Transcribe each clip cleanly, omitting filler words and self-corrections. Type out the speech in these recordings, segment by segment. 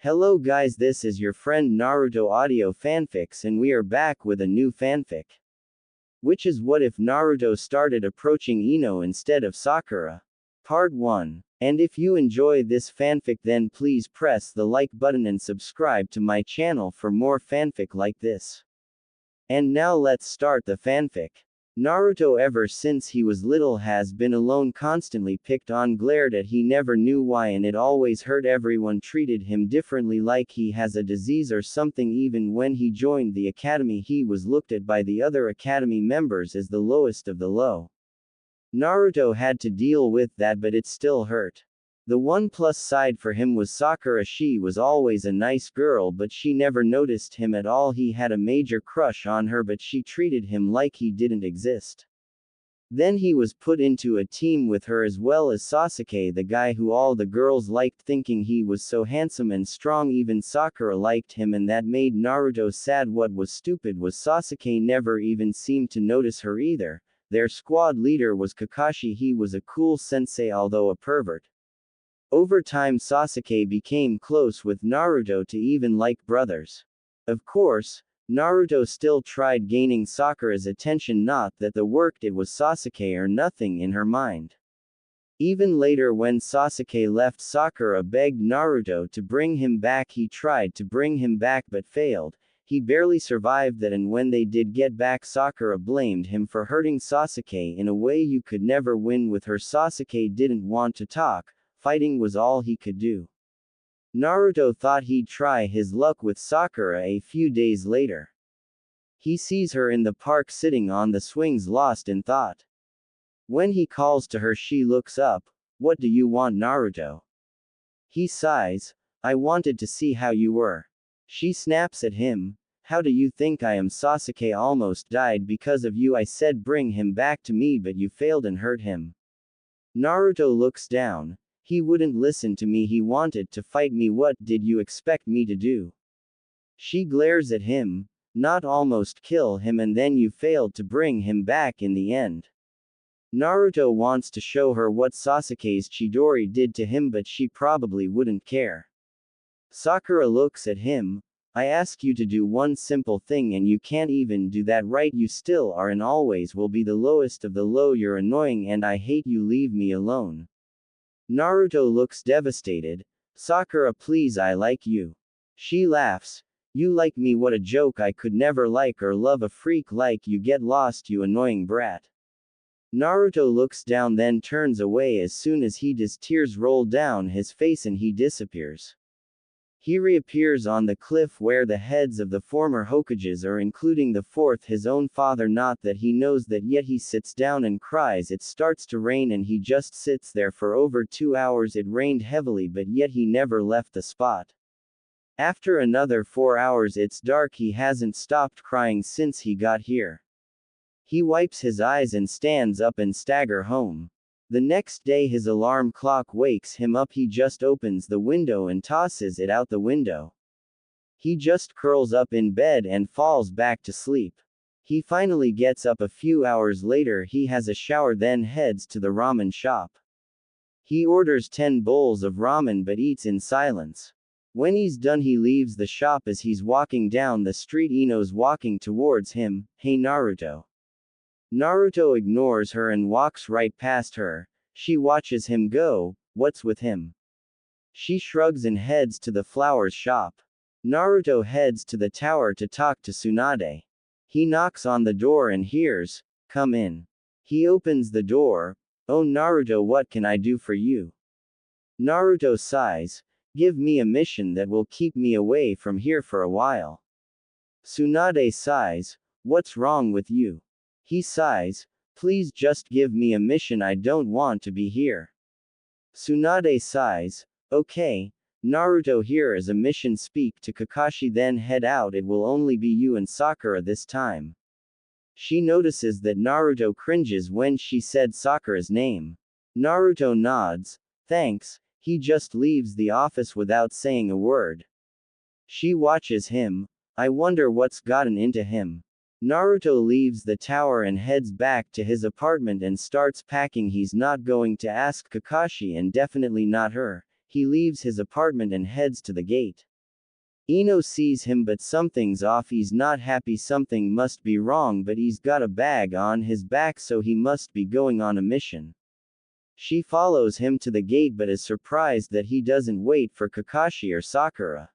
Hello guys, this is your friend Naruto Audio Fanfics and we are back with a new fanfic. Which is what if Naruto started approaching Ino instead of Sakura? Part 1. And if you enjoy this fanfic then please press the like button and subscribe to my channel for more fanfic like this. And now let's start the fanfic. Naruto ever since he was little has been alone, constantly picked on, glared at, he never knew why, and it always hurt. Everyone treated him differently, like he has a disease or something. Even when he joined the academy he was looked at by the other academy members as the lowest of the low. Naruto had to deal with that, but it still hurt. The one plus side for him was Sakura. She was always a nice girl, but she never noticed him at all. He had a major crush on her, but she treated him like he didn't exist. Then he was put into a team with her as well as Sasuke, the guy who all the girls liked, thinking he was so handsome and strong. Even Sakura liked him, and that made Naruto sad. What was stupid was Sasuke never even seemed to notice her either. Their squad leader was Kakashi. He was a cool sensei, although a pervert. Over time Sasuke became close with Naruto to even like brothers. Of course, Naruto still tried gaining Sakura's attention, not that the work it was Sasuke or nothing in her mind. Even later when Sasuke left, Sakura begged Naruto to bring him back. He tried to bring him back but failed. He barely survived that, and when they did get back Sakura blamed him for hurting Sasuke in a way you could never win with her. Sasuke didn't want to talk. Fighting was all he could do. Naruto thought he'd try his luck with Sakura. A few days later, he sees her in the park sitting on the swings, lost in thought. When he calls to her, she looks up. "What do you want, Naruto?" He sighs. "I wanted to see how you were." She snaps at him. "How do you think I am? Sasuke almost died because of you. I said bring him back to me, but you failed and hurt him." Naruto looks down. "He wouldn't listen to me. He wanted to fight me. What did you expect me to do?" She glares at him. "Not almost kill him, and then you failed to bring him back in the end." Naruto wants to show her what Sasuke's Chidori did to him, but she probably wouldn't care. Sakura looks at him. "I ask you to do one simple thing and you can't even do that right. You still are and always will be the lowest of the low. You're annoying and I hate you. Leave me alone." Naruto looks devastated. "Sakura, please, I like you." She laughs. "You like me? What a joke. I could never like or love a freak like you. Get lost, you annoying brat." Naruto looks down, then turns away. As soon as he does, tears roll down his face and he disappears. He reappears on the cliff where the heads of the former Hokages are, including the fourth, his own father. Not that he knows that yet. He sits down and cries. It starts to rain and he just sits there for over 2 hours. It rained heavily, but yet he never left the spot. After another 4 hours it's dark. He hasn't stopped crying since he got here. He wipes his eyes and stands up and staggers home. The next day his alarm clock wakes him up. He just opens the window and tosses it out the window. He just curls up in bed and falls back to sleep. He finally gets up a few hours later. He has a shower, then heads to the ramen shop. He orders 10 bowls of ramen but eats in silence. When he's done he leaves the shop. As he's walking down the street, Ino's walking towards him. "Hey Naruto." Naruto ignores her and walks right past her. She watches him go. "What's with him?" She shrugs and heads to the flowers shop. Naruto heads to the tower to talk to Tsunade. He knocks on the door and hears, "Come in." He opens the door. "Oh Naruto, what can I do for you?" Naruto sighs. "Give me a mission that will keep me away from here for a while." Tsunade sighs. "What's wrong with you?" He sighs. "Please just give me a mission. I don't want to be here." Tsunade sighs. "Okay, Naruto, here is a mission. Speak to Kakashi, then head out. It will only be you and Sakura this time." She notices that Naruto cringes when she said Sakura's name. Naruto nods. "Thanks." He just leaves the office without saying a word. She watches him. "I wonder what's gotten into him." Naruto leaves the tower and heads back to his apartment and starts packing. He's not going to ask Kakashi, and definitely not her. He leaves his apartment and heads to the gate. Ino sees him but something's off, he's not happy, something must be wrong, but he's got a bag on his back so he must be going on a mission. She follows him to the gate but is surprised that he doesn't wait for Kakashi or Sakura.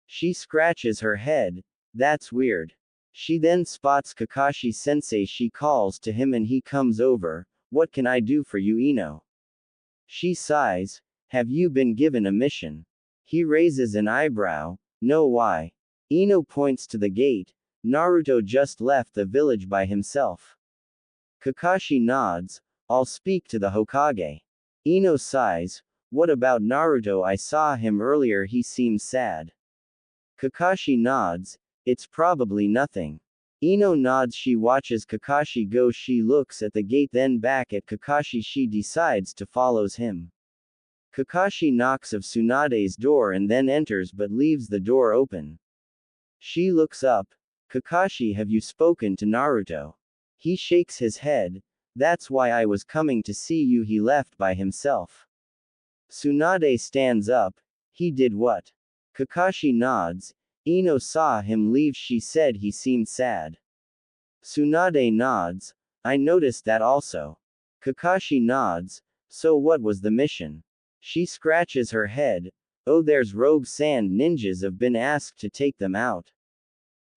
She scratches her head, that's weird. She then spots Kakashi-sensei, she calls to him and he comes over. What can I do for you, Ino? She sighs, have you been given a mission? He raises an eyebrow, no, why? Ino points to the gate. Naruto just left the village by himself. Kakashi nods, I'll speak to the Hokage. Ino sighs, what about Naruto? I saw him earlier, he seems sad. Kakashi nods, it's probably nothing. Ino nods, she watches Kakashi go, she looks at the gate then back at Kakashi, she decides to follow him. Kakashi knocks of Tsunade's door and then enters but leaves the door open. She looks up, Kakashi, have you spoken to Naruto? He shakes his head, that's why I was coming to see you, he left by himself. Tsunade stands up, he did what? Kakashi nods, Ino saw him leave, she said he seemed sad. Tsunade nods, I noticed that also. Kakashi nods, so what was the mission? She scratches her head, oh, there's rogue sand ninjas, have been asked to take them out.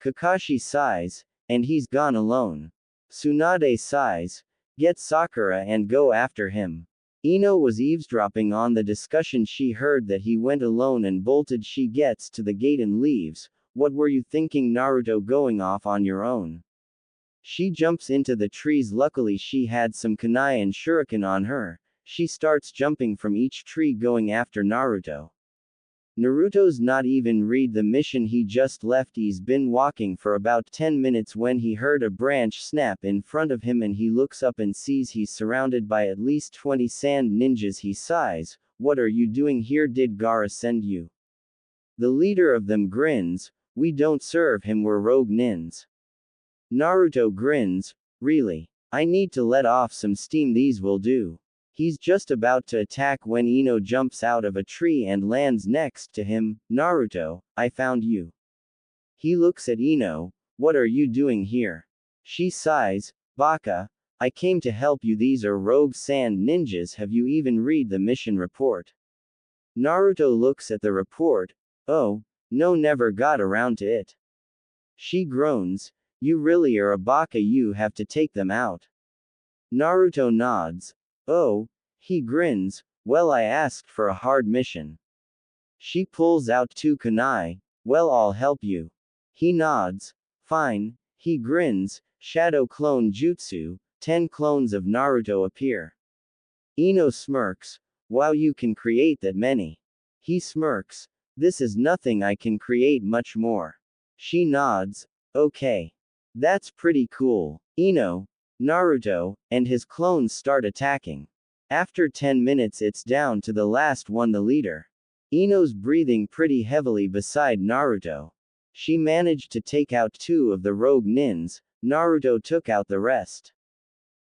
Kakashi sighs, and he's gone alone. Tsunade sighs, get Sakura and go after him. Ino was eavesdropping on the discussion, she heard that he went alone and bolted, she gets to the gate and leaves. What were you thinking, Naruto, going off on your own? She jumps into the trees, luckily she had some kunai and shuriken on her. She starts jumping from each tree going after Naruto. Naruto's not even read the mission, he just left, he's been walking for about 10 minutes when he heard a branch snap in front of him and he looks up and sees he's surrounded by at least 20 sand ninjas. He sighs, what are you doing here, did Gaara send you? The leader of them grins, we don't serve him, we're rogue nins. Naruto grins, really? I need to let off some steam, these will do. He's just about to attack when Ino jumps out of a tree and lands next to him. Naruto, I found you. He looks at Ino, what are you doing here? She sighs, Baka, I came to help you, these are rogue sand ninjas, have you even read the mission report? Naruto looks at the report, oh, no, never got around to it. She groans, you really are a Baka, you have to take them out. Naruto nods, oh, he grins, well, I asked for a hard mission. She pulls out 2 kunai, well, I'll help you. He nods, fine. He grins, shadow clone jutsu, 10 clones of Naruto appear. Ino smirks, wow, you can create that many. He smirks, this is nothing, I can create much more. She nods, okay. That's pretty cool. Ino, Naruto, and his clones start attacking. After 10 minutes it's down to the last one, the leader. Ino's breathing pretty heavily beside Naruto. She managed to take out 2 of the rogue nins, Naruto took out the rest.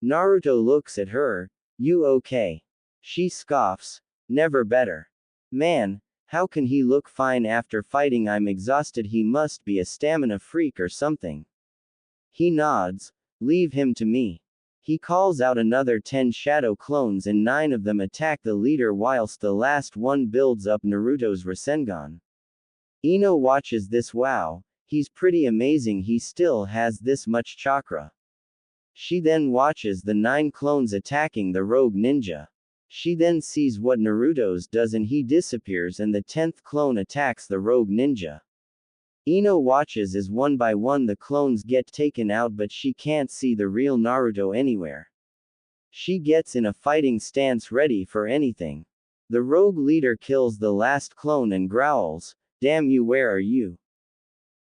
Naruto looks at her, you okay? She scoffs, never better. Man, how can he look fine after fighting? I'm exhausted, he must be a stamina freak or something. He nods, leave him to me. He calls out another 10 shadow clones and 9 of them attack the leader whilst the last one builds up Naruto's Rasengan. Ino watches this, wow, he's pretty amazing, he still has this much chakra. She then watches the 9 clones attacking the rogue ninja. She then sees what Naruto's does and he disappears and the 10th clone attacks the rogue ninja. Ino watches as one by one the clones get taken out, but she can't see the real Naruto anywhere. She gets in a fighting stance ready for anything. The rogue leader kills the last clone and growls, damn you, where are you?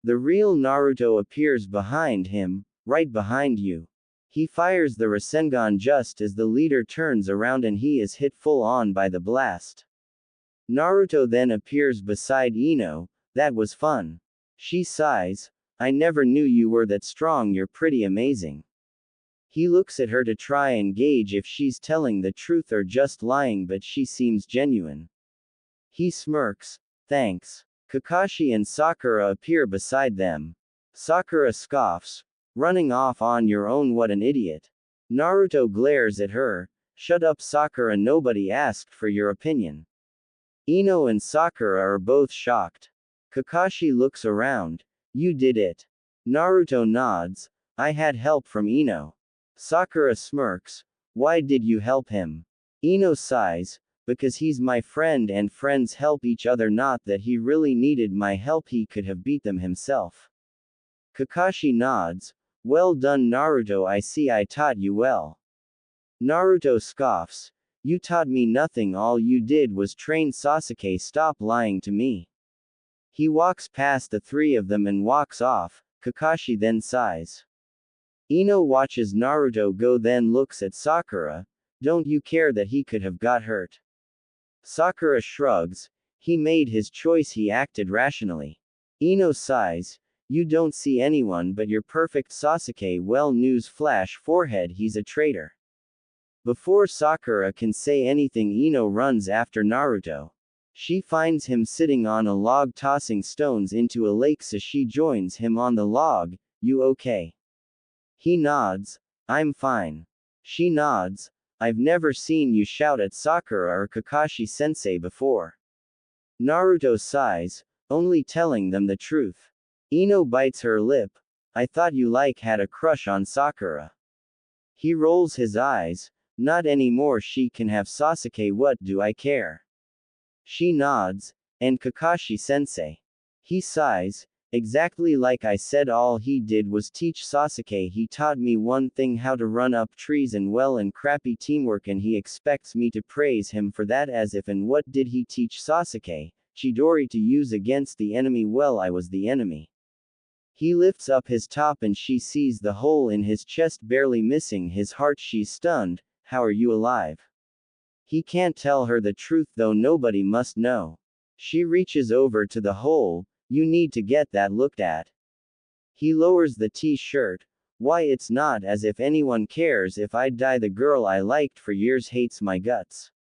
The real Naruto appears behind him, right behind you. He fires the Rasengan just as the leader turns around and he is hit full on by the blast. Naruto then appears beside Ino, that was fun. She sighs, I never knew you were that strong, you're pretty amazing. He looks at her to try and gauge if she's telling the truth or just lying, but she seems genuine. He smirks, thanks. Kakashi and Sakura appear beside them. Sakura scoffs. Running off on your own, what an idiot. Naruto glares at her. Shut up, Sakura, nobody asked for your opinion. Ino and Sakura are both shocked. Kakashi looks around. You did it. Naruto nods. I had help from Ino. Sakura smirks. Why did you help him? Ino sighs. Because he's my friend and friends help each other, not that he really needed my help, he could have beat them himself. Kakashi nods. Well done, Naruto, I see I taught you well. Naruto scoffs. You taught me nothing, all you did was train Sasuke, stop lying to me. He walks past the three of them and walks off. Kakashi then sighs. Ino watches Naruto go, then looks at Sakura. Don't you care that he could have got hurt? Sakura shrugs. He made his choice, he acted rationally. Ino sighs. You don't see anyone but your perfect Sasuke, well, news flash, forehead, he's a traitor. Before Sakura can say anything, Ino runs after Naruto. She finds him sitting on a log tossing stones into a lake, so she joins him on the log. You okay? He nods. I'm fine. She nods. I've never seen you shout at Sakura or Kakashi sensei before. Naruto sighs. Only telling them the truth. Ino bites her lip. I thought you had a crush on Sakura. He rolls his eyes. Not anymore, she can have Sasuke, what do I care? She nods. And Kakashi sensei. He sighs. Exactly like I said, all he did was teach Sasuke. He taught me one thing, how to run up trees, and well, and crappy teamwork, and he expects me to praise him for that, as if. And what did he teach Sasuke? Chidori, to use against the enemy. Well, I was the enemy. He lifts up his top and she sees the hole in his chest barely missing his heart. She's stunned. How are you alive? He can't tell her the truth, though nobody must know. She reaches over to the hole. You need to get that looked at. He lowers the t-shirt. Why, it's not as if anyone cares if I die. The girl I liked for years hates my guts.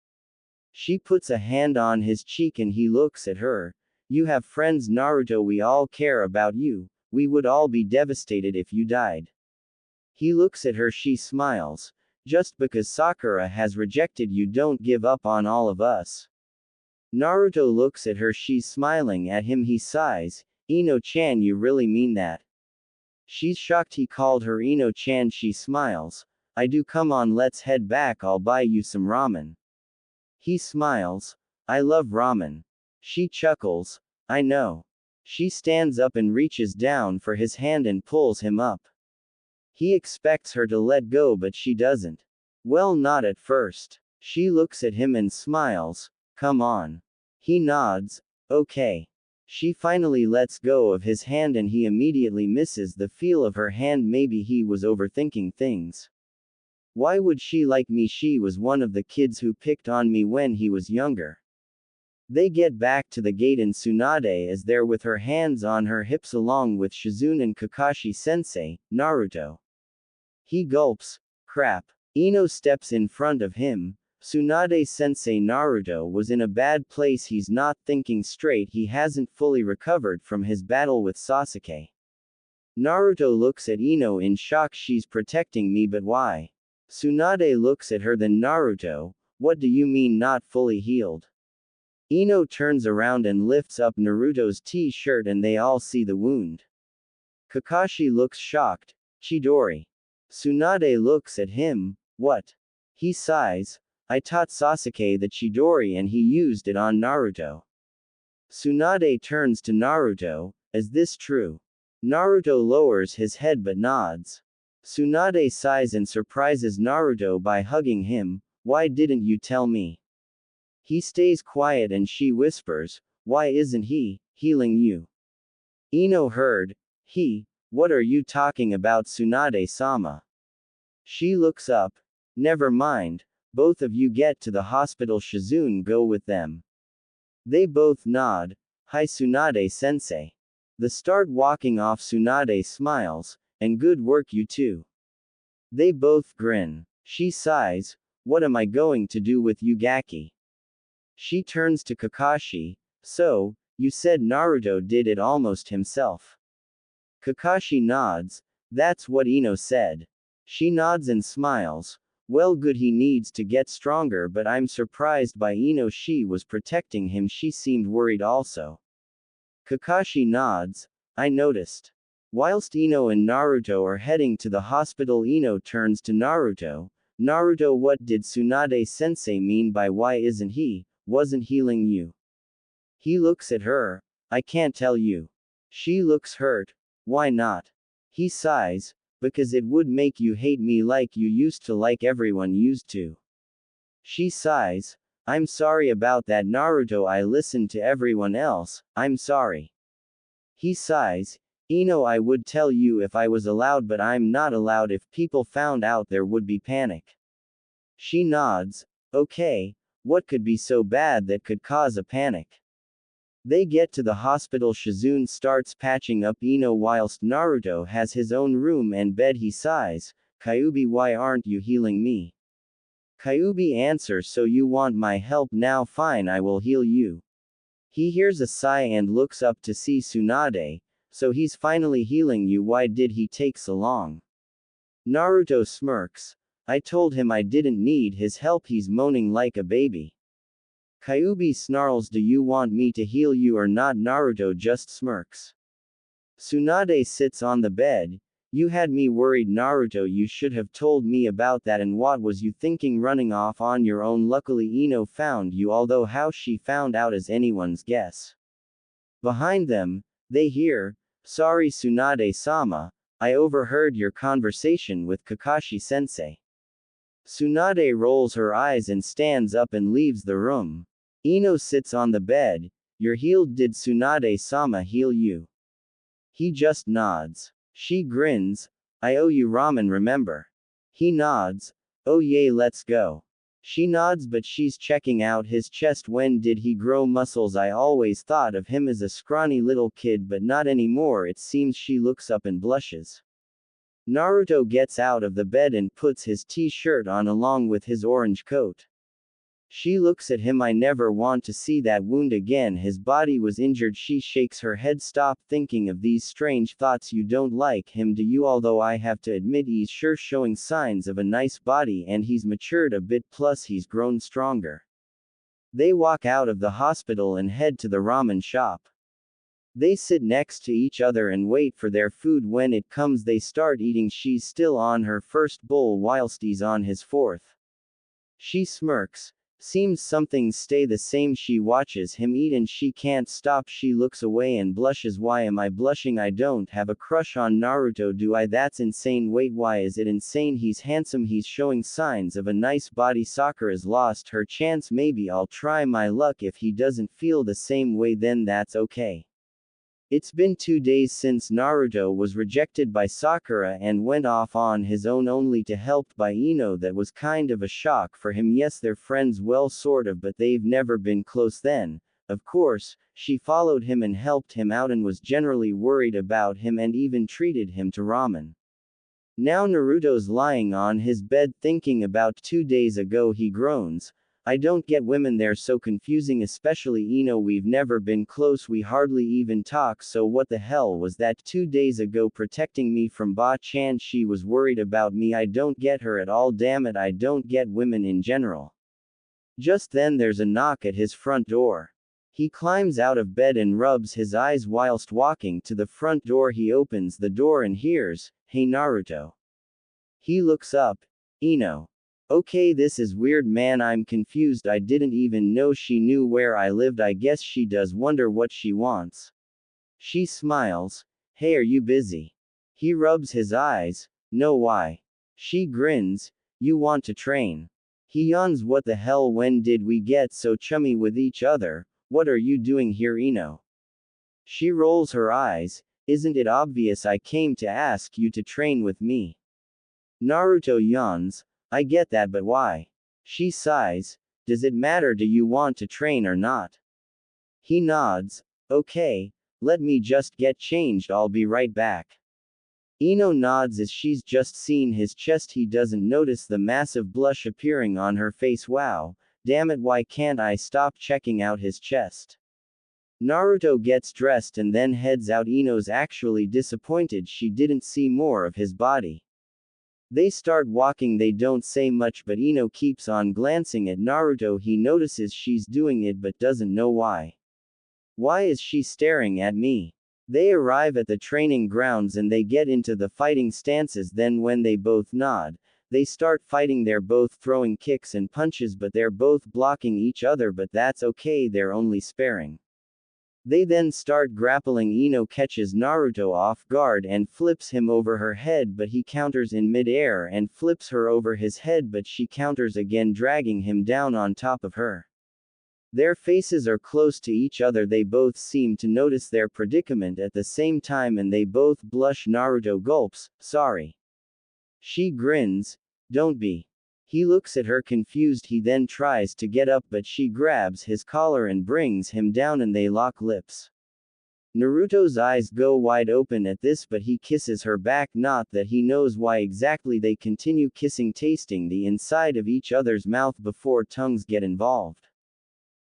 She puts a hand on his cheek and he looks at her. You have friends, Naruto, we all care about you. We would all be devastated if you died. He looks at her, she smiles. Just because Sakura has rejected you, don't give up on all of us. Naruto looks at her, she's smiling at him, he sighs. Ino-chan, you really mean that? She's shocked he called her Ino-chan, she smiles. I do, come on, let's head back, I'll buy you some ramen. He smiles. I love ramen. She chuckles. I know. She stands up and reaches down for his hand and pulls him up. He expects her to let go, but she doesn't. Well, not at first. She looks at him and smiles. Come on. He nods. Okay. She finally lets go of his hand and he immediately misses the feel of her hand. Maybe he was overthinking things. Why would she like me? She was one of the kids who picked on me when he was younger. They get back to the gate and Tsunade is there with her hands on her hips along with Shizune and Kakashi sensei, Naruto. He gulps. Crap. Ino steps in front of him. Tsunade sensei, Naruto was in a bad place, he's not thinking straight, he hasn't fully recovered from his battle with Sasuke. Naruto looks at Ino in shock, she's protecting me, but why? Tsunade looks at her, then Naruto, what do you mean not fully healed? Ino turns around and lifts up Naruto's t-shirt and they all see the wound. Kakashi looks shocked. Chidori. Tsunade looks at him. What? He sighs. I taught Sasuke the Chidori and he used it on Naruto. Tsunade turns to Naruto. Is this true? Naruto lowers his head but nods. Tsunade sighs and surprises Naruto by hugging him. Why didn't you tell me? He stays quiet and she whispers, why isn't he healing you? Ino heard. He, what are you talking about, Tsunade-sama? She looks up. Never mind, both of you get to the hospital, Shizune, go with them. They both nod. Hi Tsunade-sensei. They start walking off. Tsunade smiles, and good work you two. They both grin. She sighs, what am I going to do with you, Gaki? She turns to Kakashi. So, You said Naruto did it almost himself. Kakashi nods. That's what Ino said. She nods and smiles. Well, good, he needs to get stronger, but I'm surprised by Ino. She was protecting him, she seemed worried also. Kakashi nods. I noticed. Whilst Ino and Naruto are heading to the hospital, Ino turns to Naruto. Naruto, what did Tsunade-sensei mean by why isn't he, wasn't healing you? He looks at her. I can't tell you. She looks hurt. Why not? He sighs. Because it would make you hate me like you used to, like everyone used to. She sighs. I'm sorry about that, Naruto. I listened to everyone else. I'm sorry. He sighs. Ino, I would tell you if I was allowed, but I'm not allowed. If people found out, there would be panic. She nods. Okay. What could be so bad that could cause a panic? They get to the hospital. Shizune starts patching up Ino whilst Naruto has his own room and bed. He sighs. Kyuubi, why aren't you healing me? Kyuubi answers, so you want my help now? Fine, I will heal you. He hears a sigh and looks up to see Tsunade. So he's finally healing you. Why did he take so long? Naruto smirks. I told him I didn't need his help. He's moaning like a baby. Kyuubi snarls, do you want me to heal you or not? Naruto just smirks. Tsunade sits on the bed. You had me worried, Naruto. You should have told me about that. And what was you thinking, running off on your own? Luckily Ino found you, although how she found out is anyone's guess. Behind them, they hear, sorry Tsunade-sama, I overheard your conversation with Kakashi-sensei. Tsunade rolls her eyes and stands up and leaves the room. Ino sits on the bed. You're healed. Did Tsunade-sama heal you? He just nods. She grins. I owe you ramen, remember? He nods. Oh yay, let's go. She nods, but she's checking out his chest. When did he grow muscles? I always thought of him as a scrawny little kid, but not anymore it seems. She looks up and blushes. Naruto gets out of the bed and puts his t-shirt on along with his orange coat. She looks at him. I never want to see that wound again. His body was injured. She shakes her head. Stop thinking of these strange thoughts. You don't like him, do you? Although I have to admit he's sure showing signs of a nice body and he's matured a bit, plus he's grown stronger. They walk out of the hospital and head to the ramen shop. They sit next to each other and wait for their food. When it comes, they start eating. She's still on her first bowl whilst he's on his fourth. She smirks. Seems some things stay the same. She watches him eat and she can't stop. She looks away and blushes. Why am I blushing? I don't have a crush on Naruto, do I? That's insane. Wait, why is it insane? He's handsome. He's showing signs of a nice body. Sakura's lost her chance. Maybe I'll try my luck. If he doesn't feel the same way, then that's okay. It's been 2 days since Naruto was rejected by Sakura and went off on his own, only to helped by Ino. That was kind of a shock for him. Yes, they're friends, well, sort of, but they've never been close. Then, of course, she followed him and helped him out and was generally worried about him and even treated him to ramen. Now Naruto's lying on his bed thinking about 2 days ago. He groans. I don't get women, they're so confusing, especially Ino. We've never been close, we hardly even talk, so what the hell was that 2 days ago protecting me from Ba-chan? She was worried about me. I don't get her at all. Damn it, I don't get women in general. Just then there's a knock at his front door. He climbs out of bed and rubs his eyes whilst walking to the front door. He opens the door and hears, "Hey Naruto." He looks up. Ino. Okay, this is weird, man. I'm confused. I didn't even know she knew where I lived. I guess she does. Wonder what she wants. She smiles. Hey, are you busy? He rubs his eyes. No, why? She grins. You want to train? He yawns. What the hell? When did we get so chummy with each other? What are you doing here, Ino? She rolls her eyes. Isn't it obvious? I came to ask you to train with me. Naruto yawns. I get that, but why? She sighs. Does it matter? Do you want to train or not? He nods. Okay, let me just get changed. I'll be right back. Ino nods as she's just seen his chest. He doesn't notice the massive blush appearing on her face. Wow, damn it, why can't I stop checking out his chest? Naruto gets dressed and then heads out. Ino's actually disappointed she didn't see more of his body. They start walking, they don't say much but Ino keeps on glancing at Naruto. He notices she's doing it but doesn't know why. Why is she staring at me? They arrive at the training grounds and they get into the fighting stances. Then when they both nod, they start fighting. They're both throwing kicks and punches but they're both blocking each other, but that's okay, they're only sparring. They then start grappling. Ino catches Naruto off guard and flips him over her head, but he counters in mid-air and flips her over his head, but she counters again, dragging him down on top of her. Their faces are close to each other. They both seem to notice their predicament at the same time and they both blush. Naruto gulps, sorry. She grins, don't be. He looks at her confused. He then tries to get up but she grabs his collar and brings him down and they lock lips. Naruto's eyes go wide open at this but he kisses her back, not that he knows why exactly. They continue kissing, tasting the inside of each other's mouth before tongues get involved.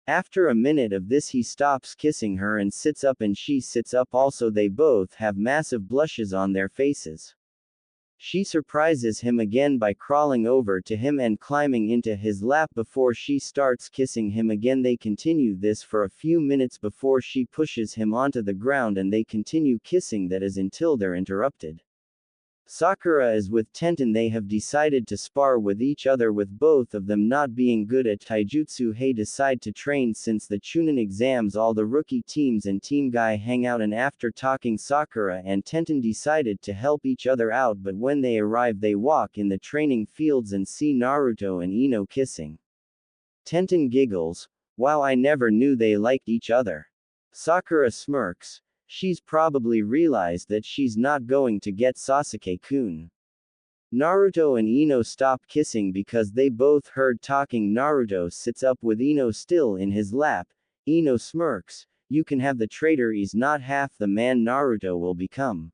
After a minute of this he stops kissing her and sits up and she sits up also. They both have massive blushes on their faces. She surprises him again by crawling over to him and climbing into his lap before she starts kissing him again. They continue this for a few minutes before she pushes him onto the ground and they continue kissing, that is until they're interrupted. Sakura is with Tenten. They have decided to spar with each other, with both of them not being good at taijutsu. They decide to train since the Chunin exams. All the rookie teams and Team Guy hang out, and after talking, Sakura and Tenten decided to help each other out, but when they arrive they walk in the training fields and see Naruto and Ino kissing. Tenten giggles, wow, I never knew they liked each other. Sakura smirks. She's probably realized that she's not going to get Sasuke-kun. Naruto and Ino stop kissing because they both heard talking. Naruto sits up with Ino still in his lap. Ino smirks, you can have the traitor, he's not half the man Naruto will become.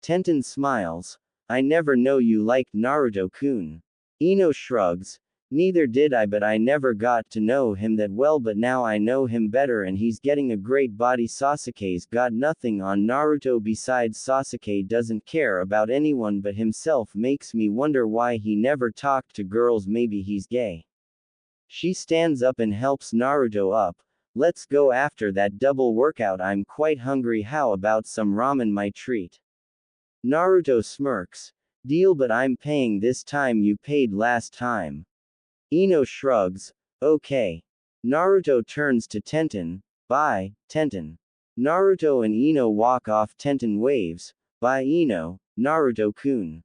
Tenten smiles, I never know you liked Naruto-kun. Ino shrugs, neither did I, but I never got to know him that well, but now I know him better and he's getting a great body. Sasuke's got nothing on Naruto besides Sasuke doesn't care about anyone but himself. Makes me wonder why he never talked to girls, maybe he's gay. She stands up and helps Naruto up. Let's go after that double workout, I'm quite hungry. How about some ramen, my treat? Naruto smirks, deal, but I'm paying this time, you paid last time. Ino shrugs, okay. Naruto turns to Tenten, bye, Tenten. Naruto and Ino walk off. Tenten waves, bye Ino, Naruto-kun.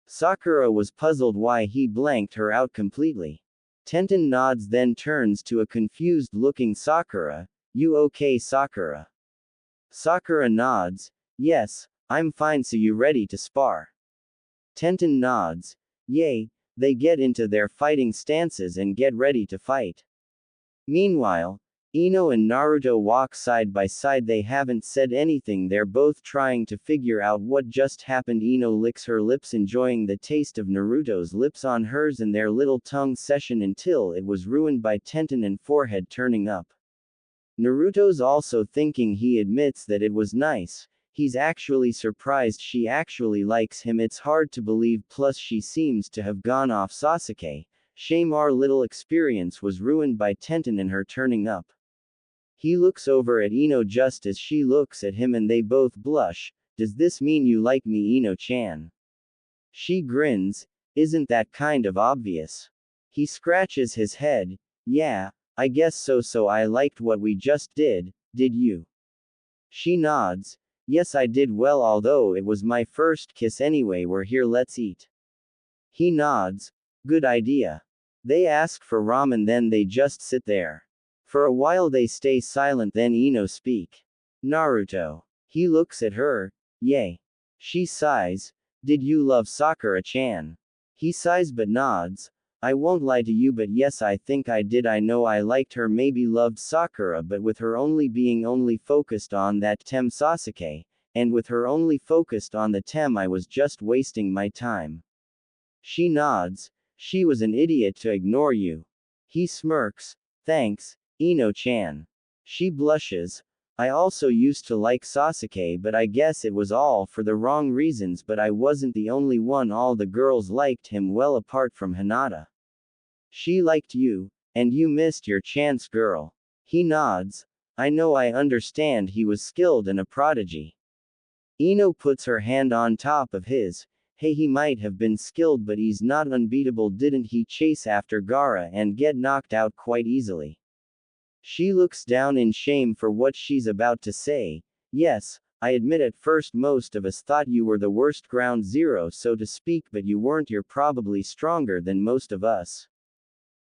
Sakura was puzzled why he blanked her out completely. Tenten nods, then turns to a confused-looking Sakura, you okay, Sakura? Sakura nods, yes, I'm fine. So you ready to spar? Tenten nods, yay. They get into their fighting stances and get ready to fight. Meanwhile, Ino and Naruto walk side by side. They haven't said anything, they're both trying to figure out what just happened. Ino licks her lips, enjoying the taste of Naruto's lips on hers and their little tongue session until it was ruined by Tenten and forehead turning up. Naruto's also thinking. He admits that it was nice. He's actually surprised she actually likes him. It's hard to believe, plus she seems to have gone off Sasuke. Shame our little experience was ruined by Tenten and her turning up. He looks over at Ino just as she looks at him and they both blush. Does this mean you like me, Ino-chan? She grins, isn't that kind of obvious? He scratches his head, yeah, I guess so. So I liked what we just did you? She nods, yes I did. Well, although it was my first kiss anyway. We're here, let's eat. He nods, good idea. They ask for ramen, then they just sit there. For a while they stay silent, then Ino speak. Naruto. He looks at her, yay. She sighs, did you love Sakura-chan? He sighs but nods, I won't lie to you, but yes, I think I did. I know I liked her, maybe loved Sakura, but with her only focused on that Tem Sasuke, and with her only focused on the Tem, I was just wasting my time. She nods, she was an idiot to ignore you. He smirks, thanks, Ino-chan. She blushes. I also used to like Sasuke, but I guess it was all for the wrong reasons, but I wasn't the only one. All the girls liked him well apart from Hinata. She liked you, and you missed your chance, girl. He nods. I know, I understand, he was skilled and a prodigy. Ino puts her hand on top of his. Hey, he might have been skilled, but he's not unbeatable. Didn't he chase after Gaara and get knocked out quite easily? She looks down in shame for what she's about to say. Yes, I admit at first most of us thought you were the worst, ground zero so to speak, but you weren't. You're probably stronger than most of us.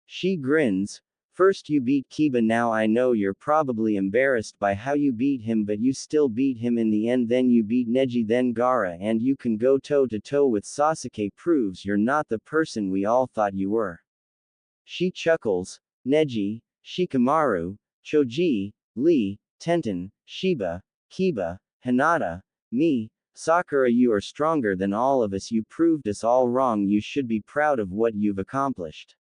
She grins. First you beat Kiba, now I know you're probably embarrassed by how you beat him, but you still beat him in the end. Then you beat Neji, then Gaara, and you can go toe to toe with Sasuke. Proves you're not the person we all thought you were. She chuckles. Neji, Shikamaru, Choji, Lee, Tenten, Shiba, Kiba, Hinata, me, Sakura, you are stronger than all of us. You proved us all wrong. You should be proud of what you've accomplished.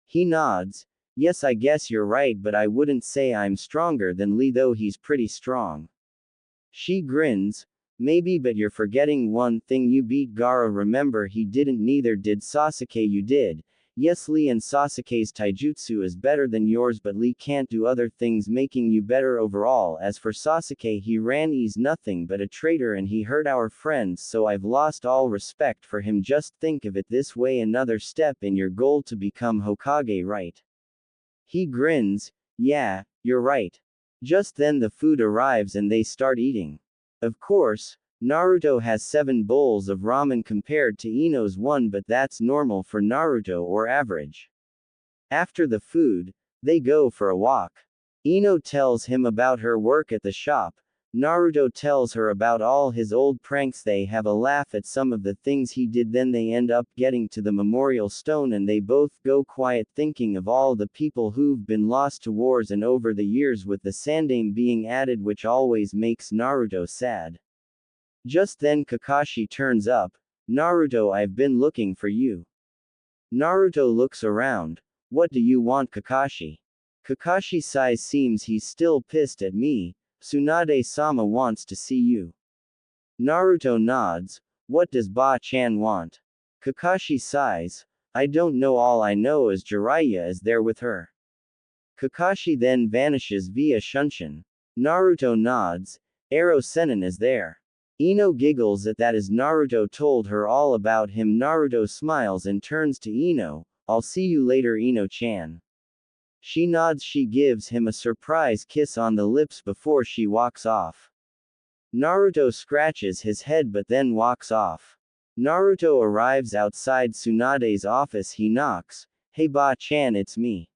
He nods. Yes, I guess you're right, but I wouldn't say I'm stronger than Lee, though he's pretty strong. She grins. Maybe, but you're forgetting one thing. You beat Gaara, remember? He didn't. Neither did Sasuke. You did. Yes, Lee and Sasuke's taijutsu is better than yours, but Lee can't do other things, making you better overall. As for Sasuke, he ran. He's nothing but a traitor and he hurt our friends, so I've lost all respect for him. Just think of it this way, another step in your goal to become Hokage, right? He grins. Yeah, you're right. Just then the food arrives and they start eating. Of course, Naruto has 7 bowls of ramen compared to Ino's 1, but that's normal for Naruto, or average. After the food, they go for a walk. Ino tells him about her work at the shop. Naruto tells her about all his old pranks. They have a laugh at some of the things he did. Then they end up getting to the memorial stone and they both go quiet, thinking of all the people who've been lost to wars and over the years, with the Sandaime being added, which always makes Naruto sad. Just then Kakashi turns up. Naruto, I've been looking for you. Naruto looks around. What do you want, Kakashi? Kakashi sighs. Seems he's still pissed at me. Tsunade-sama wants to see you. Naruto nods. What does Ba-chan want? Kakashi sighs. I don't know. All I know is Jiraiya is there with her. Kakashi then vanishes via Shunshin. Naruto nods. Ero Sennin is there. Ino giggles at that, as Naruto told her all about him. Naruto smiles and turns to Ino. I'll see you later, Ino-chan. She nods. She gives him a surprise kiss on the lips before she walks off. Naruto scratches his head but then walks off. Naruto arrives outside Tsunade's office. He knocks. Hey Ba-chan, it's me.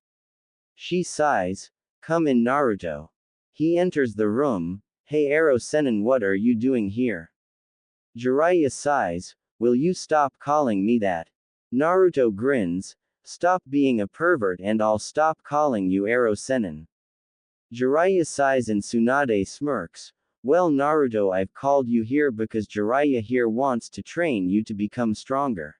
She sighs. Come in, Naruto. He enters the room. Hey Ero Sennin, what are you doing here? Jiraiya sighs. Will you stop calling me that? Naruto grins. Stop being a pervert and I'll stop calling you Ero Sennin. Jiraiya sighs and Tsunade smirks. Well Naruto, I've called you here because Jiraiya here wants to train you to become stronger.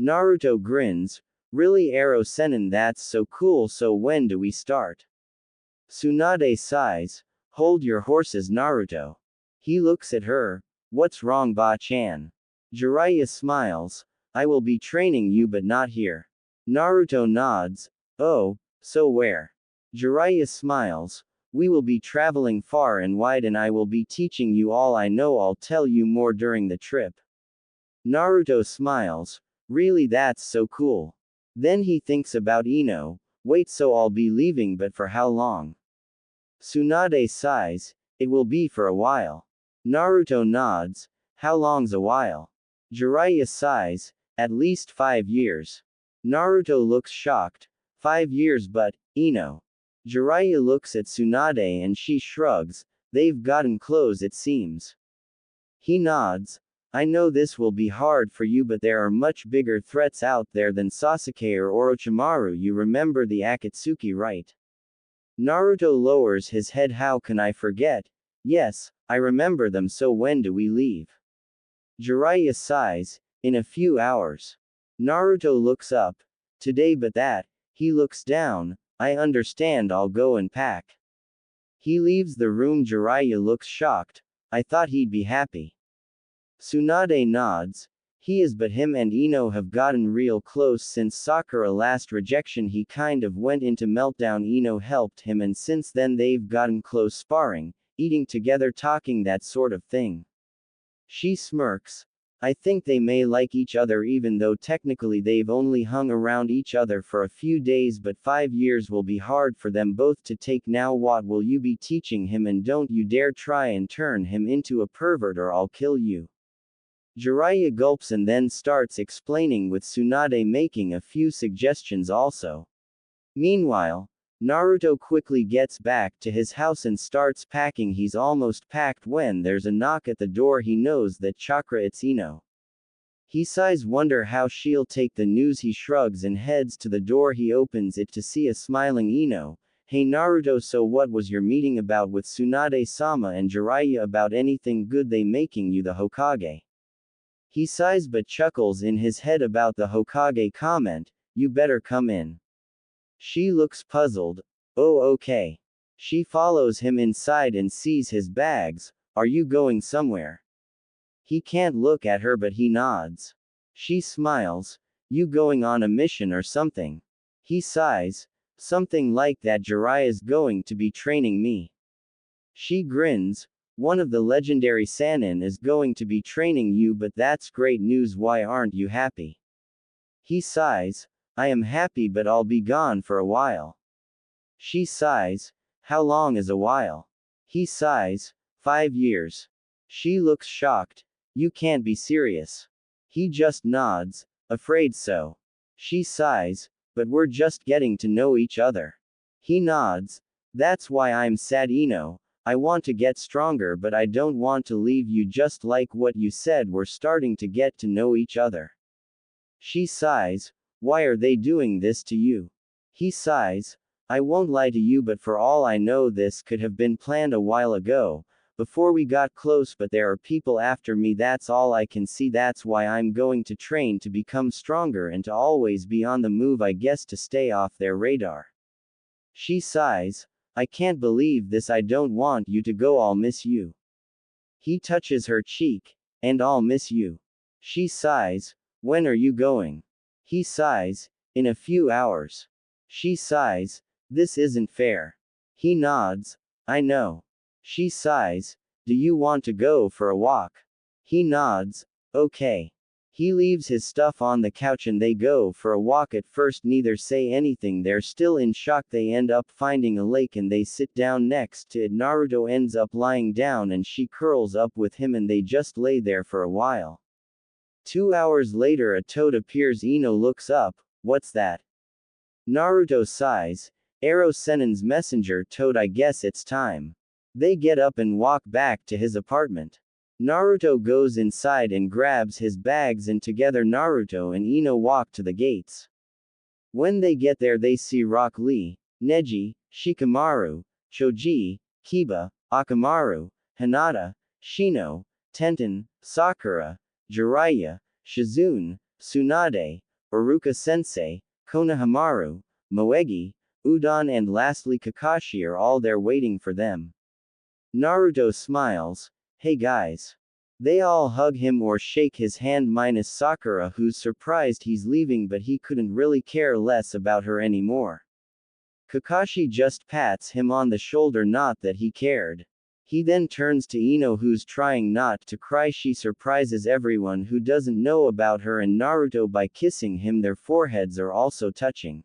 Naruto grins. Really, Ero Sennin, that's so cool. So when do we start? Tsunade sighs. Hold your horses, Naruto. He looks at her. What's wrong, Ba-chan? Jiraiya smiles. I will be training you but not here. Naruto nods. Oh, so where? Jiraiya smiles. We will be traveling far and wide and I will be teaching you all I know. I'll tell you more during the trip. Naruto smiles. Really, that's so cool. Then he thinks about Ino. Wait, so I'll be leaving, but for how long? Tsunade sighs. It will be for a while. Naruto nods. How long's a while? Jiraiya sighs. At least 5 years. Naruto looks shocked. 5 years, but, Ino. Jiraiya looks at Tsunade and she shrugs. They've gotten close, it seems. He nods. I know this will be hard for you, but there are much bigger threats out there than Sasuke or Orochimaru. You remember the Akatsuki, right? Naruto lowers his head. How can I forget? Yes, I remember them. So when do we leave? Jiraiya sighs. In a few hours. Naruto looks up. Today, but that. He looks down. I understand, I'll go and pack. He leaves the room. Jiraiya looks shocked. I thought he'd be happy. Tsunade nods. He is, but him and Ino have gotten real close since Sakura last rejection. He kind of went into meltdown. Ino helped him, and since then they've gotten close, sparring, eating together, talking, that sort of thing. She smirks. I think they may like each other, even though technically they've only hung around each other for a few days, but 5 years will be hard for them both to take. Now what will you be teaching him? And don't you dare try and turn him into a pervert or I'll kill you. Jiraiya gulps and then starts explaining, with Tsunade making a few suggestions also. Meanwhile, Naruto quickly gets back to his house and starts packing. He's almost packed when there's a knock at the door. He knows that Chakra, it's Ino. He sighs, wonder how she'll take the news. He shrugs and heads to the door. He opens it to see a smiling Ino. Hey Naruto, so what was your meeting about with Tsunade-sama and Jiraiya? About anything good? They making you the Hokage? He sighs but chuckles in his head about the Hokage comment. You better come in. She looks puzzled. Oh, okay. She follows him inside and sees his bags. Are you going somewhere? He can't look at her, but he nods. She smiles. You going on a mission or something? He sighs. Something like that. Jiraiya's going to be training me. She grins. One of the legendary Sannin is going to be training you, but that's great news. Why aren't you happy? He sighs. I am happy, but I'll be gone for a while. She sighs. How long is a while? He sighs. 5 years. She looks shocked. You can't be serious. He just nods. Afraid so. She sighs. But we're just getting to know each other. He nods. That's why I'm sad, Ino. I want to get stronger, but I don't want to leave you. Just like what you said, we're starting to get to know each other. She sighs. Why are they doing this to you? He sighs. I won't lie to you, but for all I know, this could have been planned a while ago, before we got close, but there are people after me. That's all I can see. That's why I'm going to train to become stronger and to always be on the move, I guess, to stay off their radar. She sighs. I can't believe this. I don't want you to go. I'll miss you. He touches her cheek. And I'll miss you. She sighs. When are you going? He sighs. In a few hours. She sighs. This isn't fair. He nods. I know. She sighs. Do you want to go for a walk? He nods. Okay. He leaves his stuff on the couch and they go for a walk. At first neither say anything. They're still in shock. They end up finding a lake and they sit down next to it. Naruto ends up lying down and she curls up with him and they just lay there for a while. 2 hours later a toad appears. Ino looks up. What's that? Naruto sighs. Ero Sennin's messenger. Toad, I guess it's time. They get up and walk back to his apartment. Naruto goes inside and grabs his bags and together Naruto and Ino walk to the gates. When they get there they see Rock Lee, Neji, Shikamaru, Choji, Kiba, Akamaru, Hinata, Shino, Tenten, Sakura, Jiraiya, Shizune, Tsunade, Iruka-sensei, Konohamaru, Moegi, Udon and lastly Kakashi are all there waiting for them. Naruto smiles. Hey guys. They all hug him or shake his hand minus Sakura, who's surprised he's leaving, but he couldn't really care less about her anymore. Kakashi just pats him on the shoulder, not that he cared. He then turns to Ino, who's trying not to cry. She surprises everyone who doesn't know about her and Naruto by kissing him. Their foreheads are also touching.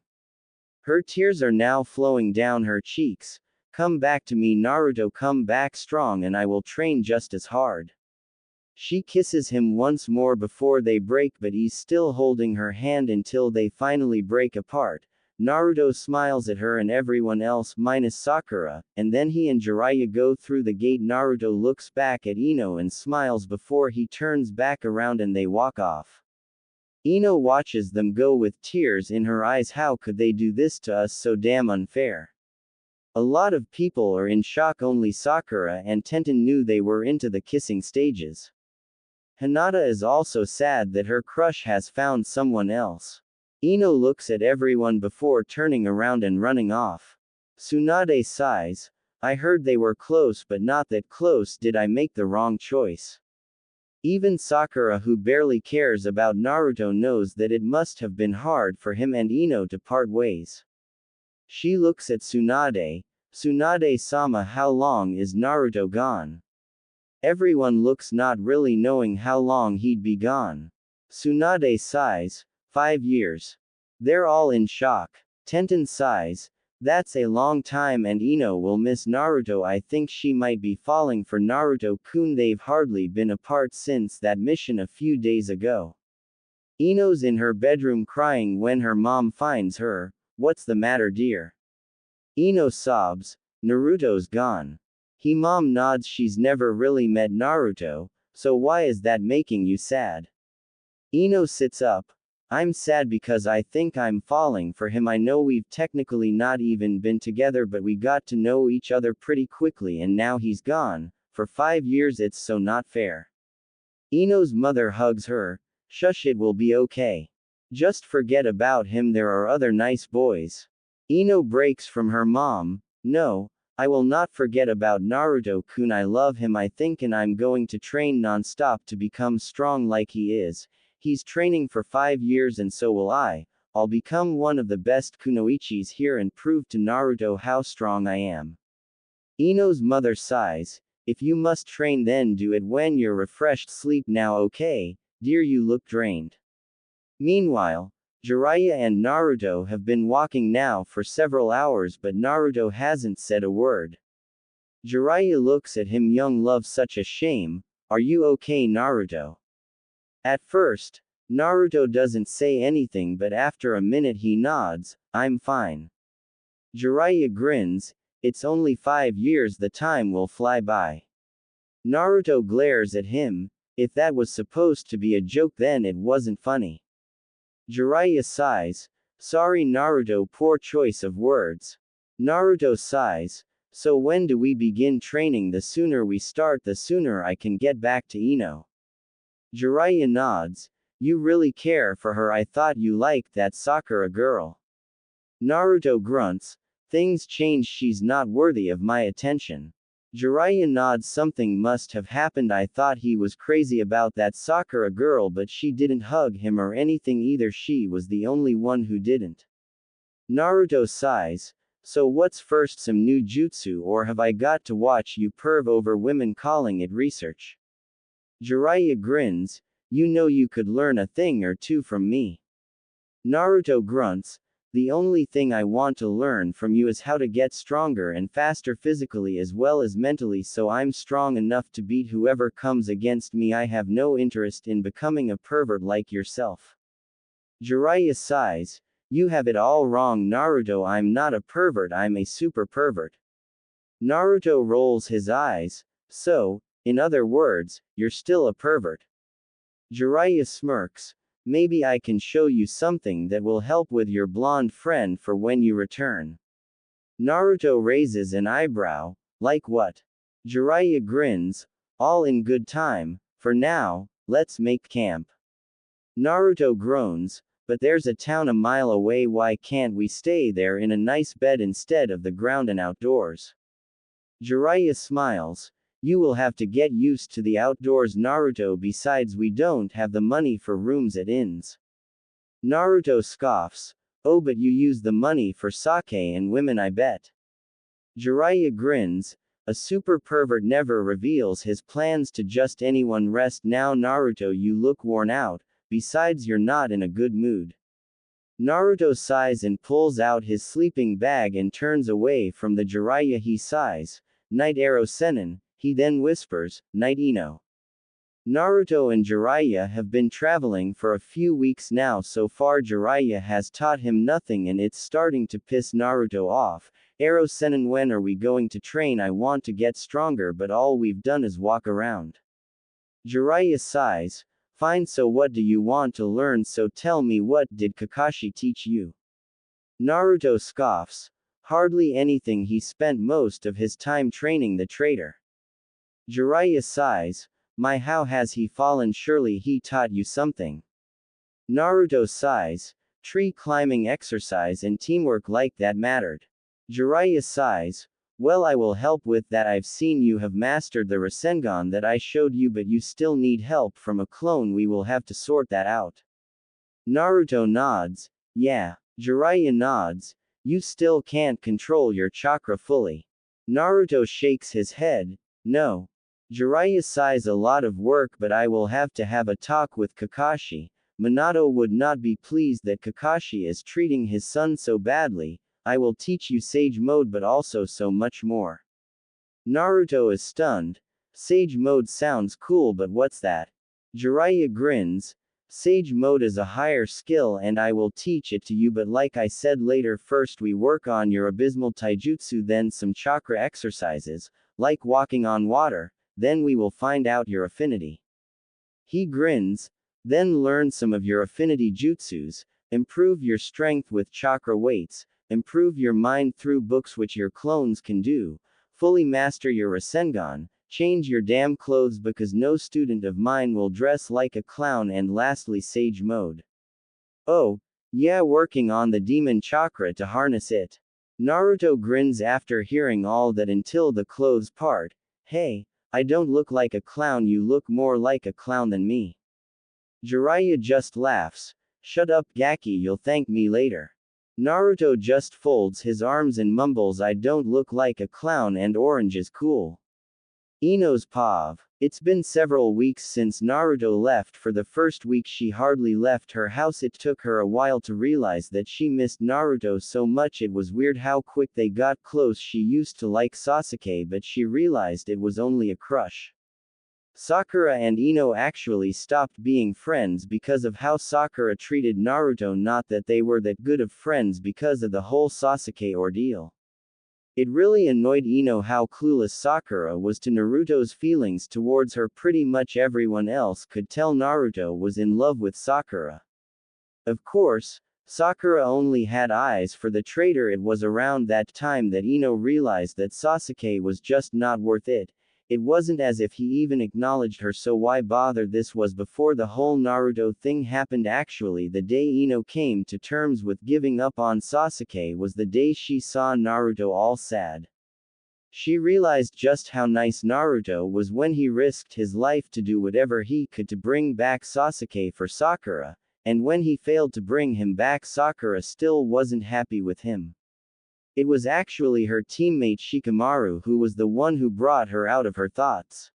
Her tears are now flowing down her cheeks. Come back to me, Naruto, come back strong and I will train just as hard. She kisses him once more before they break, but he's still holding her hand until they finally break apart. Naruto smiles at her and everyone else minus Sakura, and then he and Jiraiya go through the gate. Naruto looks back at Ino and smiles before he turns back around and they walk off. Ino watches them go with tears in her eyes. How could they do this to us? So damn unfair. A lot of people are in shock. Only Sakura and Tenten knew they were into the kissing stages. Hinata is also sad that her crush has found someone else. Ino looks at everyone before turning around and running off. Tsunade sighs. I heard they were close, but not that close. Did I make the wrong choice? Even Sakura, who barely cares about Naruto, knows that it must have been hard for him and Ino to part ways. She looks at Tsunade. Tsunade-sama, how long is Naruto gone? Everyone looks, not really knowing how long he'd be gone. Tsunade sighs, 5 years. They're all in shock. Tenten sighs, that's a long time, and Ino will miss Naruto. I think she might be falling for Naruto-kun. They've hardly been apart since that mission a few days ago. Ino's in her bedroom crying when her mom finds her. What's the matter, dear? Ino sobs, Naruto's gone. Mom nods. She's never really met Naruto, so why is that making you sad? Ino sits up. I'm sad because I think I'm falling for him. I know we've technically not even been together, but we got to know each other pretty quickly, and now he's gone. For 5 years, it's so not fair. Ino's mother hugs her. Shush, it will be okay. Just forget about him, there are other nice boys. Ino breaks from her mom. No, I will not forget about Naruto-kun. I love him, I think, and I'm going to train non-stop to become strong like he is. He's training for 5 years and so will I. I'll become one of the best kunoichis here and prove to Naruto how strong I am. Ino's mother sighs. If you must train, then do it when you're refreshed. Sleep now, okay? Dear, you look drained. Meanwhile, Jiraiya and Naruto have been walking now for several hours, but Naruto hasn't said a word. Jiraiya looks at him. Young love, such a shame. Are you okay, Naruto? At first, Naruto doesn't say anything, but after a minute he nods. I'm fine. Jiraiya grins. It's only 5 years, the time will fly by. Naruto glares at him. If that was supposed to be a joke, then it wasn't funny. Jiraiya sighs. Sorry, Naruto, poor choice of words. Naruto sighs. So when do we begin training? The sooner we start, the sooner I can get back to Ino. Jiraiya nods. You really care for her? I thought you liked that Sakura girl. Naruto grunts. Things change, she's not worthy of my attention. Jiraiya nods. Something must have happened. I thought he was crazy about that Sakura girl, but she didn't hug him or anything either. She was the only one who didn't. Naruto sighs. So what's first, some new jutsu, or have I got to watch you perv over women calling it research? Jiraiya grins. You know you could learn a thing or two from me. Naruto grunts. The only thing I want to learn from you is how to get stronger and faster physically as well as mentally, so I'm strong enough to beat whoever comes against me. I have no interest in becoming a pervert like yourself. Jiraiya sighs. You have it all wrong, Naruto. I'm not a pervert, I'm a super pervert. Naruto rolls his eyes. So, in other words, you're still a pervert. Jiraiya smirks. Maybe I can show you something that will help with your blonde friend for when you return. Naruto raises an eyebrow. Like what? Jiraiya grins. All in good time. For now, let's make camp. Naruto groans. But there's a town a mile away. Why can't we stay there in a nice bed instead of the ground and outdoors? Jiraiya smiles. You will have to get used to the outdoors, Naruto. Besides, we don't have the money for rooms at inns. Naruto scoffs. Oh, but you use the money for sake and women, I bet. Jiraiya grins. A super pervert never reveals his plans to just anyone. Rest now, Naruto. You look worn out. Besides, you're not in a good mood. Naruto sighs and pulls out his sleeping bag and turns away from the Jiraiya. He sighs. Night, Arrow Sennin. He then whispers, Night, Ino. Naruto and Jiraiya have been traveling for a few weeks now. So far, Jiraiya has taught him nothing, and it's starting to piss Naruto off. Arrow Sennin, when are we going to train? I want to get stronger, but all we've done is walk around. Jiraiya sighs. Fine, so what do you want to learn? So tell me, what did Kakashi teach you? Naruto scoffs. Hardly anything. He spent most of his time training the traitor. Jiraiya sighs. My, how has he fallen? Surely he taught you something. Naruto sighs. Tree climbing exercise and teamwork like that mattered. Jiraiya sighs. Well, I will help with that. I've seen you have mastered the Rasengan that I showed you, but you still need help from a clone. We will have to sort that out. Naruto nods. Yeah. Jiraiya nods. You still can't control your chakra fully. Naruto shakes his head. No. Jiraiya sighs. A lot of work, but I will have to have a talk with Kakashi. Minato would not be pleased that Kakashi is treating his son so badly. I will teach you Sage Mode, but also so much more. Naruto is stunned. Sage Mode sounds cool, but what's that? Jiraiya grins. Sage Mode is a higher skill and I will teach it to you, but like I said later, first we work on your abysmal taijutsu, then some chakra exercises, like walking on water, then we will find out your affinity. He grins. Then learn some of your affinity jutsus, improve your strength with chakra weights, improve your mind through books which your clones can do, fully master your Rasengan, change your damn clothes because no student of mine will dress like a clown, and lastly Sage Mode. Oh, yeah, working on the demon chakra to harness it. Naruto grins after hearing all that until the clothes part. Hey, I don't look like a clown, you look more like a clown than me. Jiraiya just laughs. Shut up, Gaki, you'll thank me later. Naruto just folds his arms and mumbles, I don't look like a clown and orange is cool. Ino's Pav. It's been several weeks since Naruto left. For the first week she hardly left her house. It took her a while to realize that she missed Naruto so much. It was weird how quick they got close. She used to like Sasuke, but she realized it was only a crush. Sakura and Ino actually stopped being friends because of how Sakura treated Naruto, not that they were that good of friends because of the whole Sasuke ordeal. It really annoyed Ino how clueless Sakura was to Naruto's feelings towards her. Pretty much everyone else could tell Naruto was in love with Sakura. Of course, Sakura only had eyes for the traitor. It was around that time that Ino realized that Sasuke was just not worth it. It wasn't as if he even acknowledged her, so why bother? This was before the whole Naruto thing happened. Actually, the day Ino came to terms with giving up on Sasuke was the day she saw Naruto all sad. She realized just how nice Naruto was when he risked his life to do whatever he could to bring back Sasuke for Sakura, and when he failed to bring him back, Sakura still wasn't happy with him. It was actually her teammate Shikamaru who was the one who brought her out of her thoughts.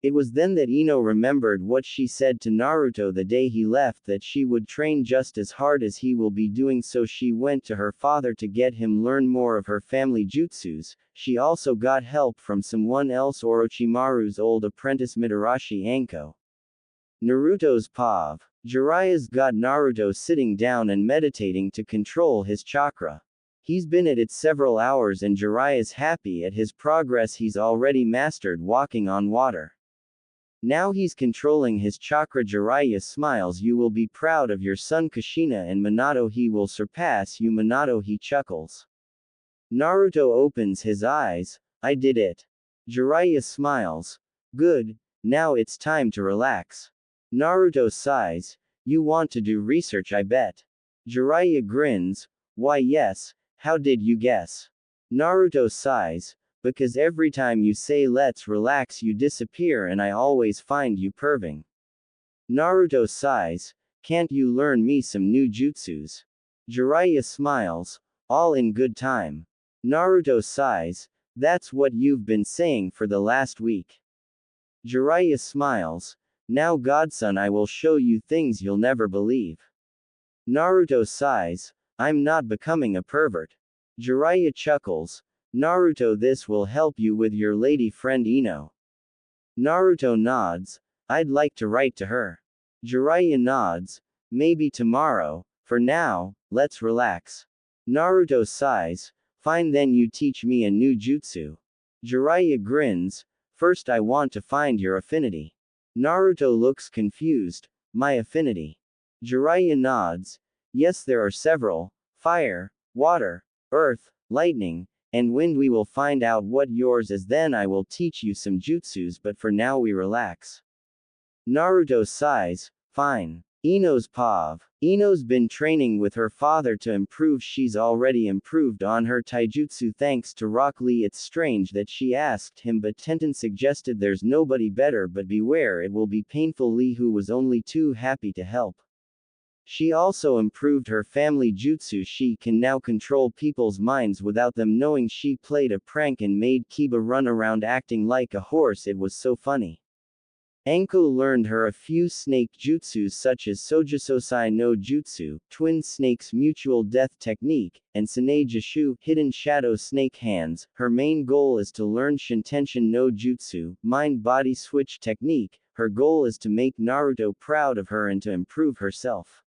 It was then that Ino remembered what she said to Naruto the day he left, that she would train just as hard as he will be doing. So she went to her father to get him learn more of her family jutsus. She also got help from someone else, Orochimaru's old apprentice Mitarashi Anko. Naruto's Pav. Jiraiya's got Naruto sitting down and meditating to control his chakra. He's been at it several hours and Jiraiya's happy at his progress. He's already mastered walking on water. Now he's controlling his chakra. Jiraiya smiles. You will be proud of your son Kushina and Minato. He will surpass you, Minato. He chuckles. Naruto opens his eyes. I did it. Jiraiya smiles. Good, now it's time to relax. Naruto sighs. You want to do research, I bet. Jiraiya grins. Why yes. How did you guess? Naruto sighs. Because every time you say let's relax you disappear and I always find you perving. Naruto sighs. Can't you learn me some new jutsus? Jiraiya smiles. All in good time. Naruto sighs. That's what you've been saying for the last week. Jiraiya smiles. Now godson, I will show you things you'll never believe. Naruto sighs. I'm not becoming a pervert. Jiraiya chuckles. Naruto, this will help you with your lady friend Ino. Naruto nods. I'd like to write to her. Jiraiya nods. Maybe tomorrow. For now, let's relax. Naruto sighs. Fine, then you teach me a new jutsu. Jiraiya grins. First I want to find your affinity. Naruto looks confused. My affinity. Jiraiya nods. Yes, there are several. Fire, water, earth, lightning, and wind. We will find out what yours is, then I will teach you some jutsus, but for now we relax. Naruto sighs. Fine. Ino's POV. Ino's been training with her father to improve. She's already improved on her taijutsu thanks to Rock Lee. It's strange that she asked him, but Tenten suggested there's nobody better, but beware, it will be painful. Lee, who was only too happy to help. She also improved her family jutsu. She can now control people's minds without them knowing. She played a prank and made Kiba run around acting like a horse. It was so funny. Anko learned her a few snake jutsus such as Sojusosai no Jutsu, Twin Snake's Mutual Death Technique, and Sane Jishu, Hidden Shadow Snake Hands. Her main goal is to learn Shintenshin no Jutsu, Mind-Body Switch Technique. Her goal is to make Naruto proud of her and to improve herself.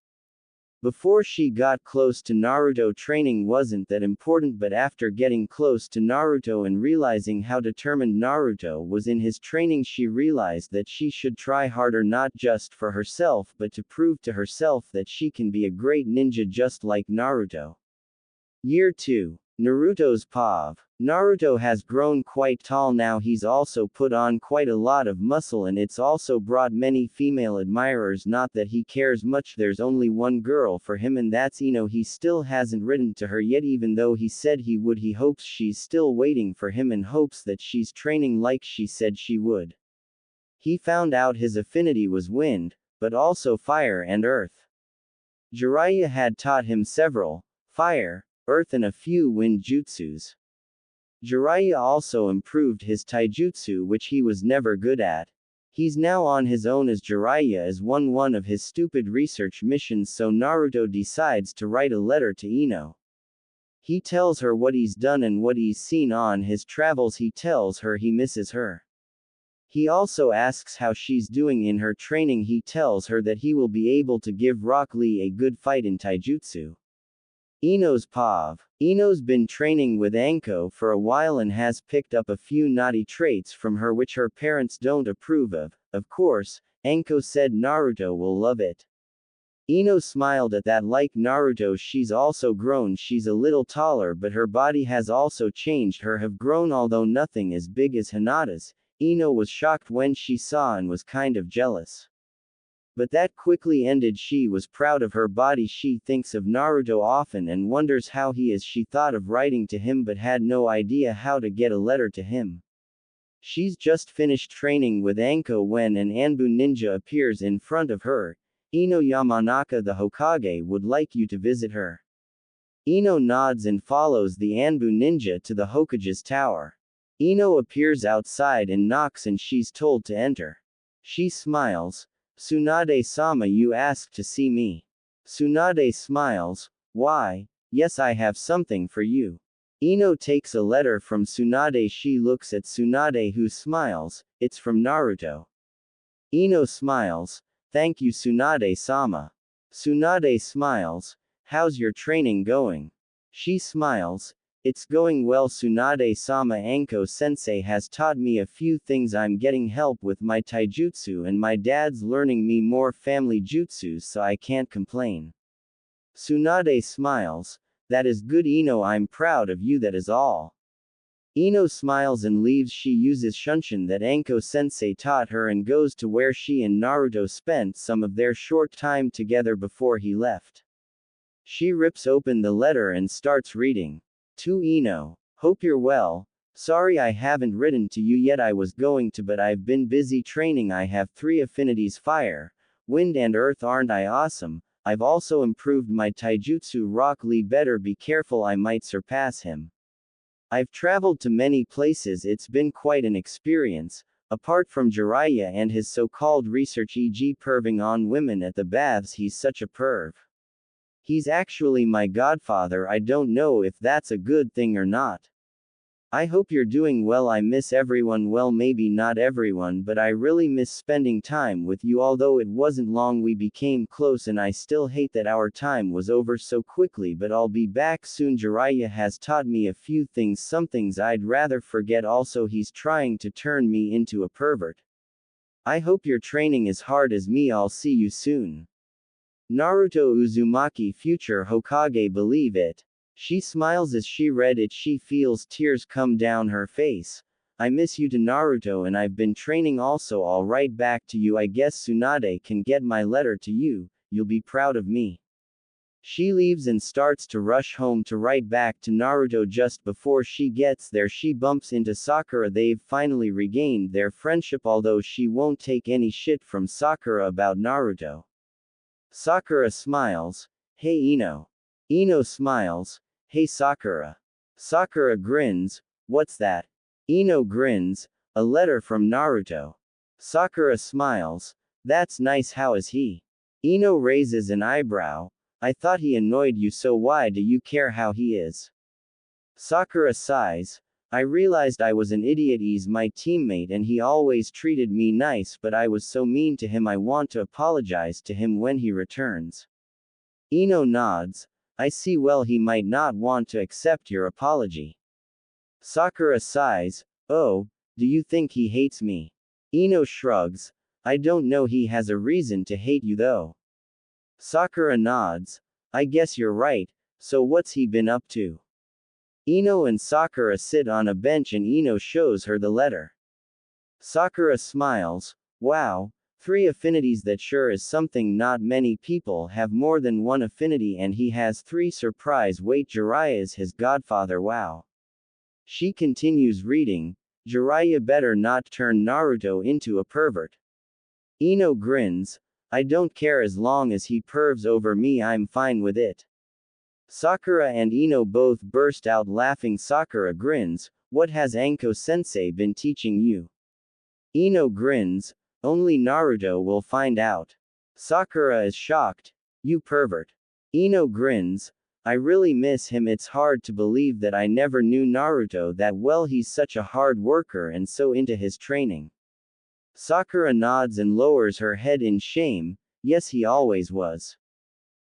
Before she got close to Naruto, training wasn't that important, but after getting close to Naruto and realizing how determined Naruto was in his training, she realized that she should try harder, not just for herself but to prove to herself that she can be a great ninja just like Naruto. Year 2. Naruto's POV. Naruto has grown quite tall now. He's also put on quite a lot of muscle, and it's also brought many female admirers. Not that he cares much, there's only one girl for him, and that's Ino. He still hasn't written to her yet, even though he said he would. He hopes she's still waiting for him and hopes that she's training like she said she would. He found out his affinity was wind, but also fire and earth. Jiraiya had taught him several fire, earth and a few wind jutsus. Jiraiya also improved his taijutsu, which he was never good at. He's now on his own as Jiraiya is one of his stupid research missions, so Naruto decides to write a letter to Ino. He tells her what he's done and what he's seen on his travels. He tells her he misses her. He also asks how she's doing in her training. He tells her that he will be able to give Rock Lee a good fight in taijutsu. Ino's POV. Ino's been training with Anko for a while and has picked up a few naughty traits from her which her parents don't approve of. Of course, Anko said Naruto will love it. Ino smiled at that. Like Naruto, she's also grown. She's a little taller, but her body has also changed. Her have grown, although nothing as big as Hinata's. Ino was shocked when she saw and was kind of jealous. But that quickly ended. She was proud of her body. She thinks of Naruto often and wonders how he is. She thought of writing to him but had no idea how to get a letter to him. She's just finished training with Anko when an Anbu ninja appears in front of her. Ino, Yamanaka the Hokage would like you to visit her. Ino nods and follows the Anbu ninja to the Hokage's tower. Ino appears outside and knocks and she's told to enter. She smiles. Tsunade-sama, you asked to see me. Tsunade smiles. Why? Yes, I have something for you. Ino takes a letter from Tsunade. She looks at Tsunade, who smiles. It's from Naruto. Ino smiles. Thank you, Tsunade-sama. Tsunade smiles. How's your training going? She smiles. It's going well, Tsunade-sama. Anko-sensei has taught me a few things. I'm getting help with my taijutsu and my dad's learning me more family jutsus, so I can't complain. Tsunade smiles. That is good, Ino. I'm proud of you, that is all. Ino smiles and leaves. She uses Shunshin that Anko-sensei taught her and goes to where she and Naruto spent some of their short time together before he left. She rips open the letter and starts reading. To Ino. Hope you're well. Sorry I haven't written to you yet. I was going to, but I've been busy training. I have 3 affinities: fire, wind and earth. Aren't I awesome? I've also improved my taijutsu. Rock Lee better be careful, I might surpass him. I've traveled to many places. It's been quite an experience. Apart from Jiraiya and his so-called research, e.g. perving on women at the baths, he's such a perv. He's actually my godfather. I don't know if that's a good thing or not. I hope you're doing well. I miss everyone. Well, maybe not everyone, but I really miss spending time with you. Although it wasn't long we became close, and I still hate that our time was over so quickly, but I'll be back soon. Jiraiya has taught me a few things, some things I'd rather forget. Also, he's trying to turn me into a pervert. I hope your training is hard as me. I'll see you soon. Naruto Uzumaki, future Hokage. Believe it. She smiles as she read it. She feels tears come down her face. I miss you to Naruto, and I've been training also. I'll write back to you. I guess Tsunade can get my letter to you. you'll be proud of me. She leaves and starts to rush home to write back to Naruto. Just before she gets there, she bumps into Sakura. They've finally regained their friendship, although she won't take any shit from Sakura about Naruto. Sakura smiles, "Hey Ino." Ino smiles, "Hey Sakura." Sakura grins, "What's that?" Ino grins, "A letter from Naruto." Sakura smiles, "That's nice. How is he?" Ino raises an eyebrow, "I thought he annoyed you, so why do you care how he is?" Sakura sighs, "I realized I was an idiot. He's my teammate and he always treated me nice, but I was so mean to him. I want to apologize to him when he returns." Ino nods, "I see. Well, he might not want to accept your apology." Sakura sighs, "Oh, do you think he hates me?" Ino shrugs, "I don't know. He has a reason to hate you though." Sakura nods, "I guess you're right, so what's he been up to?" Ino and Sakura sit on a bench and Ino shows her the letter. Sakura smiles, "Wow, 3 affinities. That sure is something. Not many people have more than one affinity, and he has 3. Surprise. Wait, Jiraiya is his godfather. Wow." She continues reading, "Jiraiya better not turn Naruto into a pervert." Ino grins, "I don't care. As long as he pervs over me, I'm fine with it." Sakura and Ino both burst out laughing. Sakura grins, "What has Anko-sensei been teaching you?" Ino grins, "Only Naruto will find out." Sakura is shocked, "You pervert." Ino grins, "I really miss him. It's hard to believe that I never knew Naruto that well. He's such a hard worker and so into his training." Sakura nods and lowers her head in shame, "Yes, he always was."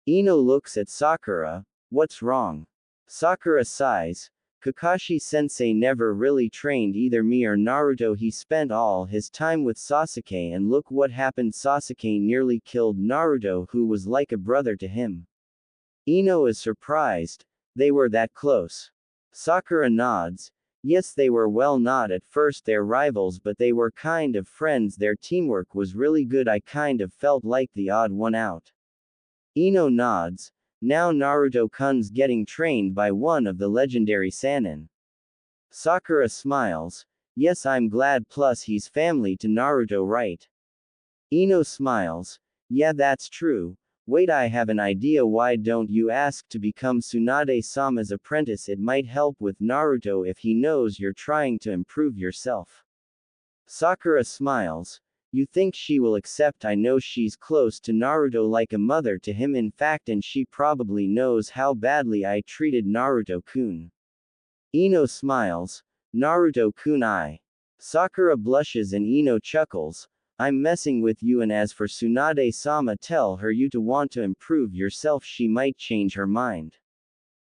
Ino looks at Sakura, "What's wrong?" Sakura sighs, "Kakashi-sensei never really trained either me or Naruto. He spent all his time with Sasuke, and look what happened. Sasuke nearly killed Naruto, who was like a brother to him." Ino is surprised, "They were that close?" Sakura nods, "Yes, they were. Well, not at first their rivals, but they were kind of friends. Their teamwork was really good. I kind of felt like the odd one out." Ino nods, "Now Naruto-kun's getting trained by one of the legendary Sannin." Sakura smiles, "Yes, I'm glad. Plus he's family to Naruto, right?" Ino smiles, "Yeah, that's true. Wait, I have an idea. Why don't you ask to become Tsunade-sama's apprentice? It might help with Naruto if he knows you're trying to improve yourself." Sakura smiles, "You think she will accept? I know she's close to Naruto, like a mother to him in fact, and she probably knows how badly I treated Naruto-kun." Ino smiles, "Naruto-kun, I." Sakura blushes and Ino chuckles, "I'm messing with you, and as for Tsunade-sama, tell her you to want to improve yourself. She might change her mind."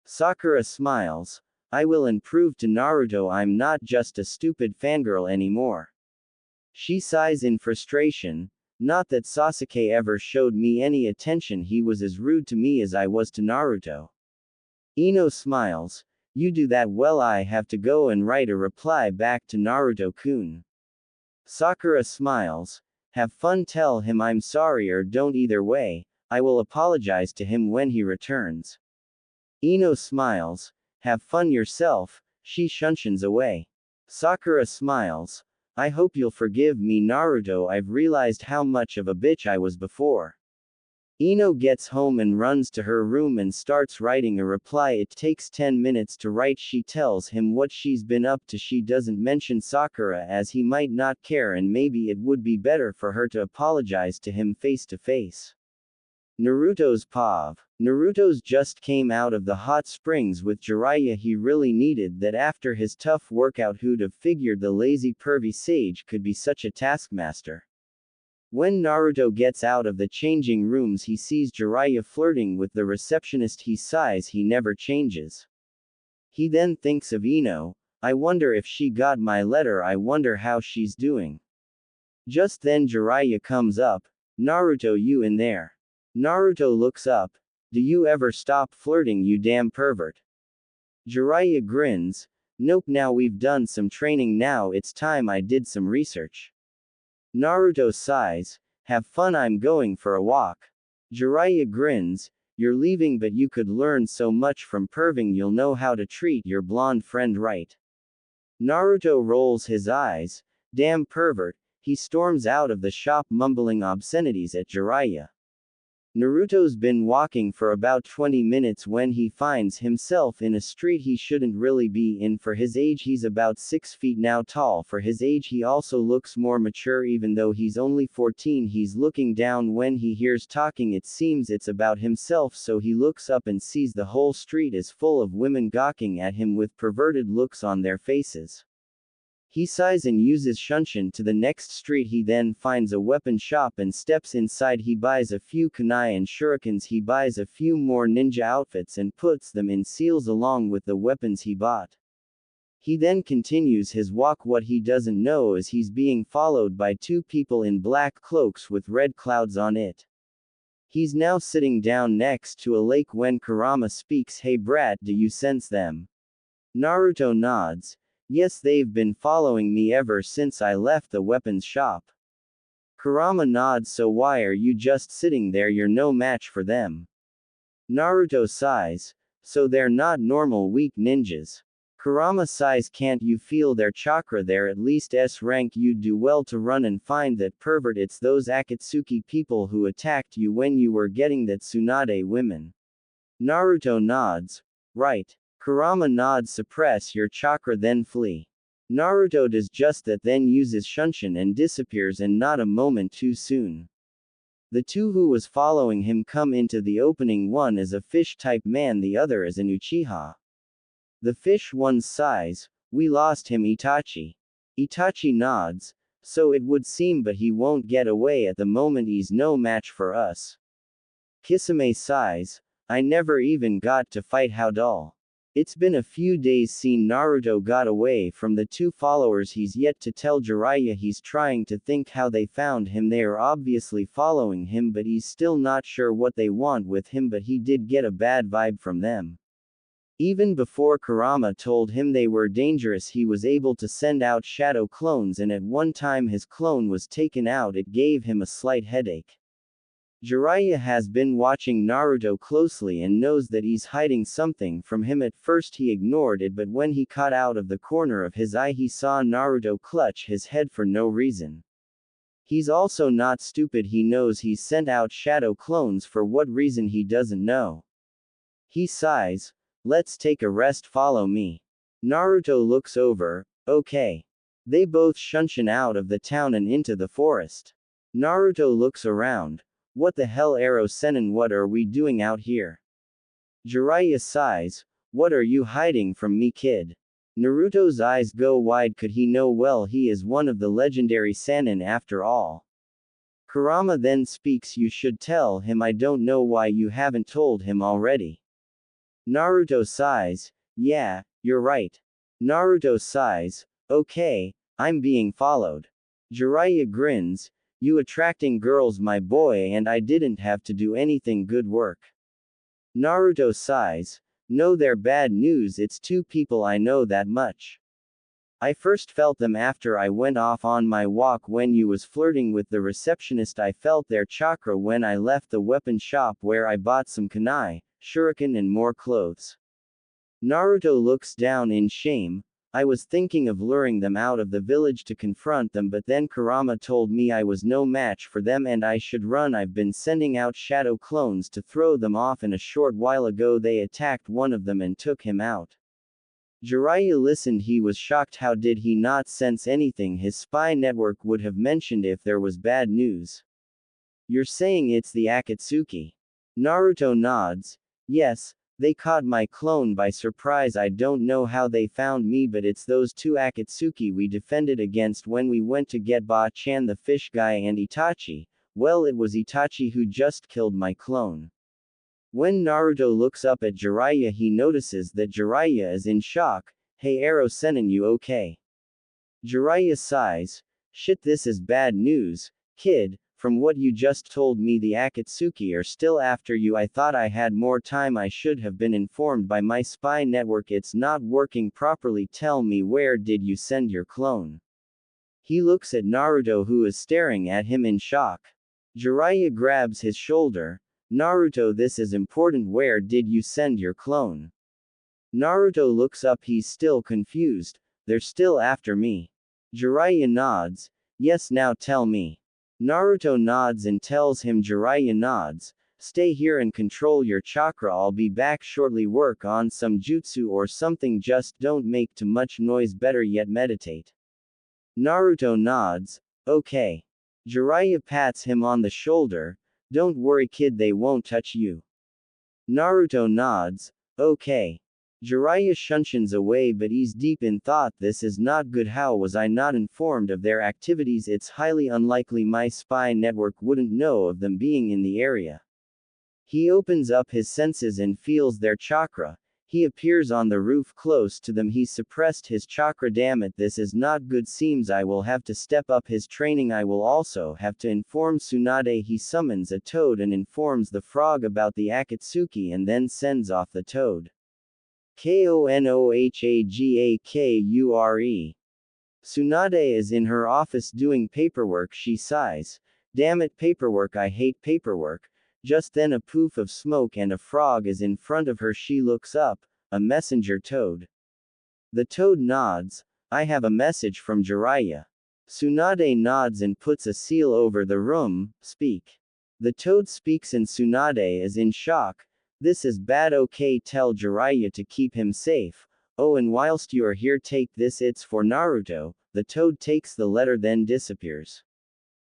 Sakura smiles, "I will improve to Naruto. I'm not just a stupid fangirl anymore." She sighs in frustration, "Not that Sasuke ever showed me any attention. He was as rude to me as I was to Naruto." Ino smiles, "You do that well. I have to go and write a reply back to Naruto-kun." Sakura smiles, "Have fun. Tell him I'm sorry, or don't. Either way, I will apologize to him when he returns." Ino smiles, "Have fun yourself." She shunsons away. Sakura smiles, "I hope you'll forgive me, Naruto. I've realized how much of a bitch I was before." Ino gets home and runs to her room and starts writing a reply. It takes 10 minutes to write. She tells him what she's been up to. She doesn't mention Sakura as he might not care, and maybe it would be better for her to apologize to him face to face. Naruto's POV. Naruto's just came out of the hot springs with Jiraiya. He really needed that after his tough workout. Who'd have figured the lazy pervy sage could be such a taskmaster? When Naruto gets out of the changing rooms, he sees Jiraiya flirting with the receptionist. He sighs. He never changes. He then thinks of Ino, "I wonder if she got my letter. I wonder how she's doing." Just then Jiraiya comes up, "Naruto, you in there?" Naruto looks up, "Do you ever stop flirting, you damn pervert?" Jiraiya grins, "Nope, now we've done some training. Now it's time I did some research." Naruto sighs, "Have fun. I'm going for a walk." Jiraiya grins, you're leaving but you could learn so much from Perving, you'll know how to treat your blonde friend right. Naruto rolls his eyes, damn pervert, he storms out of the shop mumbling obscenities at Jiraiya. Naruto's been walking for about 20 minutes when he finds himself in a street he shouldn't really be in. For his age, he's about 6 feet now tall. For his age, he also looks more mature even though he's only 14. He's looking down when he hears talking. It seems it's about himself, so he looks up and sees the whole street is full of women gawking at him with perverted looks on their faces. He sighs and uses Shunshin to the next street. He then finds a weapon shop and steps inside. He buys a few kunai and shurikens. He buys a few more ninja outfits and puts them in seals along with the weapons he bought. He then continues his walk. What he doesn't know is he's being followed by two people in black cloaks with red clouds on it. He's now sitting down next to a lake when Kurama speaks. Hey brat, do you sense them? Naruto nods. Yes, they've been following me ever since I left the weapons shop. Kurama nods. So why are you just sitting there? You're no match for them. Naruto sighs. So they're not normal weak ninjas. Kurama sighs. Can't you feel their chakra? They're at least S rank. You'd do well to run and find that pervert. It's those Akatsuki people who attacked you when you were getting that Tsunade women. Naruto nods. Right. Kurama nods. Suppress your chakra then flee. Naruto does just that, then uses Shunshin and disappears, and not a moment too soon. The two who was following him come into the opening. One is a fish-type man, the other is an Uchiha. The fish one sighs, we lost him. Itachi. Itachi nods, so it would seem, but he won't get away at the moment. He's no match for us. Kisame sighs, I never even got to fight. How dull. It's been a few days since Naruto got away from the two followers. He's yet to tell Jiraiya. He's trying to think how they found him. They are obviously following him, but he's still not sure what they want with him, but he did get a bad vibe from them. Even before Kurama told him they were dangerous, he was able to send out shadow clones, and at one time his clone was taken out. It gave him a slight headache. Jiraiya has been watching Naruto closely and knows that he's hiding something from him. At first he ignored it, but when he caught out of the corner of his eye he saw Naruto clutch his head for no reason. He's also not stupid. He knows he's sent out shadow clones. For what reason he doesn't know. He sighs, let's take a rest, follow me. Naruto looks over, okay. They both Shunshin out of the town and into the forest. Naruto looks around. What the hell, Ero Sennin, what are we doing out here? Jiraiya sighs, what are you hiding from me, kid? Naruto's eyes go wide. Could he know? Well, he is one of the legendary Sannin after all. Kurama then speaks, you should tell him. I don't know why you haven't told him already. Naruto sighs, yeah, you're right. Naruto sighs, okay, I'm being followed. Jiraiya grins, you attracting girls, my boy, and I didn't have to do anything. Good work. Naruto sighs, no, they're bad news. It's two people, I know that much. I first felt them after I went off on my walk when you was flirting with the receptionist. I felt their chakra when I left the weapon shop where I bought some kunai, shuriken and more clothes. Naruto looks down in shame. I was thinking of luring them out of the village to confront them, but then Kurama told me I was no match for them and I should run. I've been sending out shadow clones to throw them off, and a short while ago they attacked one of them and took him out. Jiraiya listened. He was shocked. How did he not sense anything? His spy network would have mentioned if there was bad news. You're saying it's the Akatsuki? Naruto nods. Yes. They caught my clone by surprise. I don't know how they found me, but it's those two Akatsuki we defended against when we went to get Ba-chan the fish guy and Itachi. Well, it was Itachi who just killed my clone. When Naruto looks up at Jiraiya, he notices that Jiraiya is in shock. Hey Ero Sennin, you okay? Jiraiya sighs. Shit, this is bad news, kid. From what you just told me, the Akatsuki are still after you. I thought I had more time. I should have been informed by my spy network. It's not working properly. Tell me, where did you send your clone? He looks at Naruto, who is staring at him in shock. Jiraiya grabs his shoulder. Naruto, this is important. Where did you send your clone? Naruto looks up, he's still confused. They're still after me. Jiraiya nods. Yes, now tell me. Naruto nods and tells him. Jiraiya nods. Stay here and control your chakra, I'll be back shortly. Work on some jutsu or something, just don't make too much noise, better yet meditate. Naruto nods. Okay. Jiraiya pats him on the shoulder. Don't worry kid, they won't touch you. Naruto nods. Okay. Jiraiya shunshins away but he's deep in thought. This is not good. How was I not informed of their activities? It's highly unlikely my spy network wouldn't know of them being in the area. He opens up his senses and feels their chakra. He appears on the roof close to them. He suppressed his chakra. Damn it, this is not good. Seems I will have to step up his training. I will also have to inform Tsunade. He summons a toad and informs the frog about the Akatsuki and then sends off the toad. Konohagakure. Tsunade is in her office doing paperwork. She sighs. Damn it, paperwork, I hate paperwork. Just then a poof of smoke and a frog is in front of her. She looks up. A messenger toad. The toad nods. I have a message from Jiraiya. Tsunade nods and puts a seal over the room. Speak. The toad speaks and Tsunade is in shock. This is bad. Okay, tell Jiraiya to keep him safe. Oh, and whilst you are here, take this, it's for Naruto. The toad takes the letter then disappears.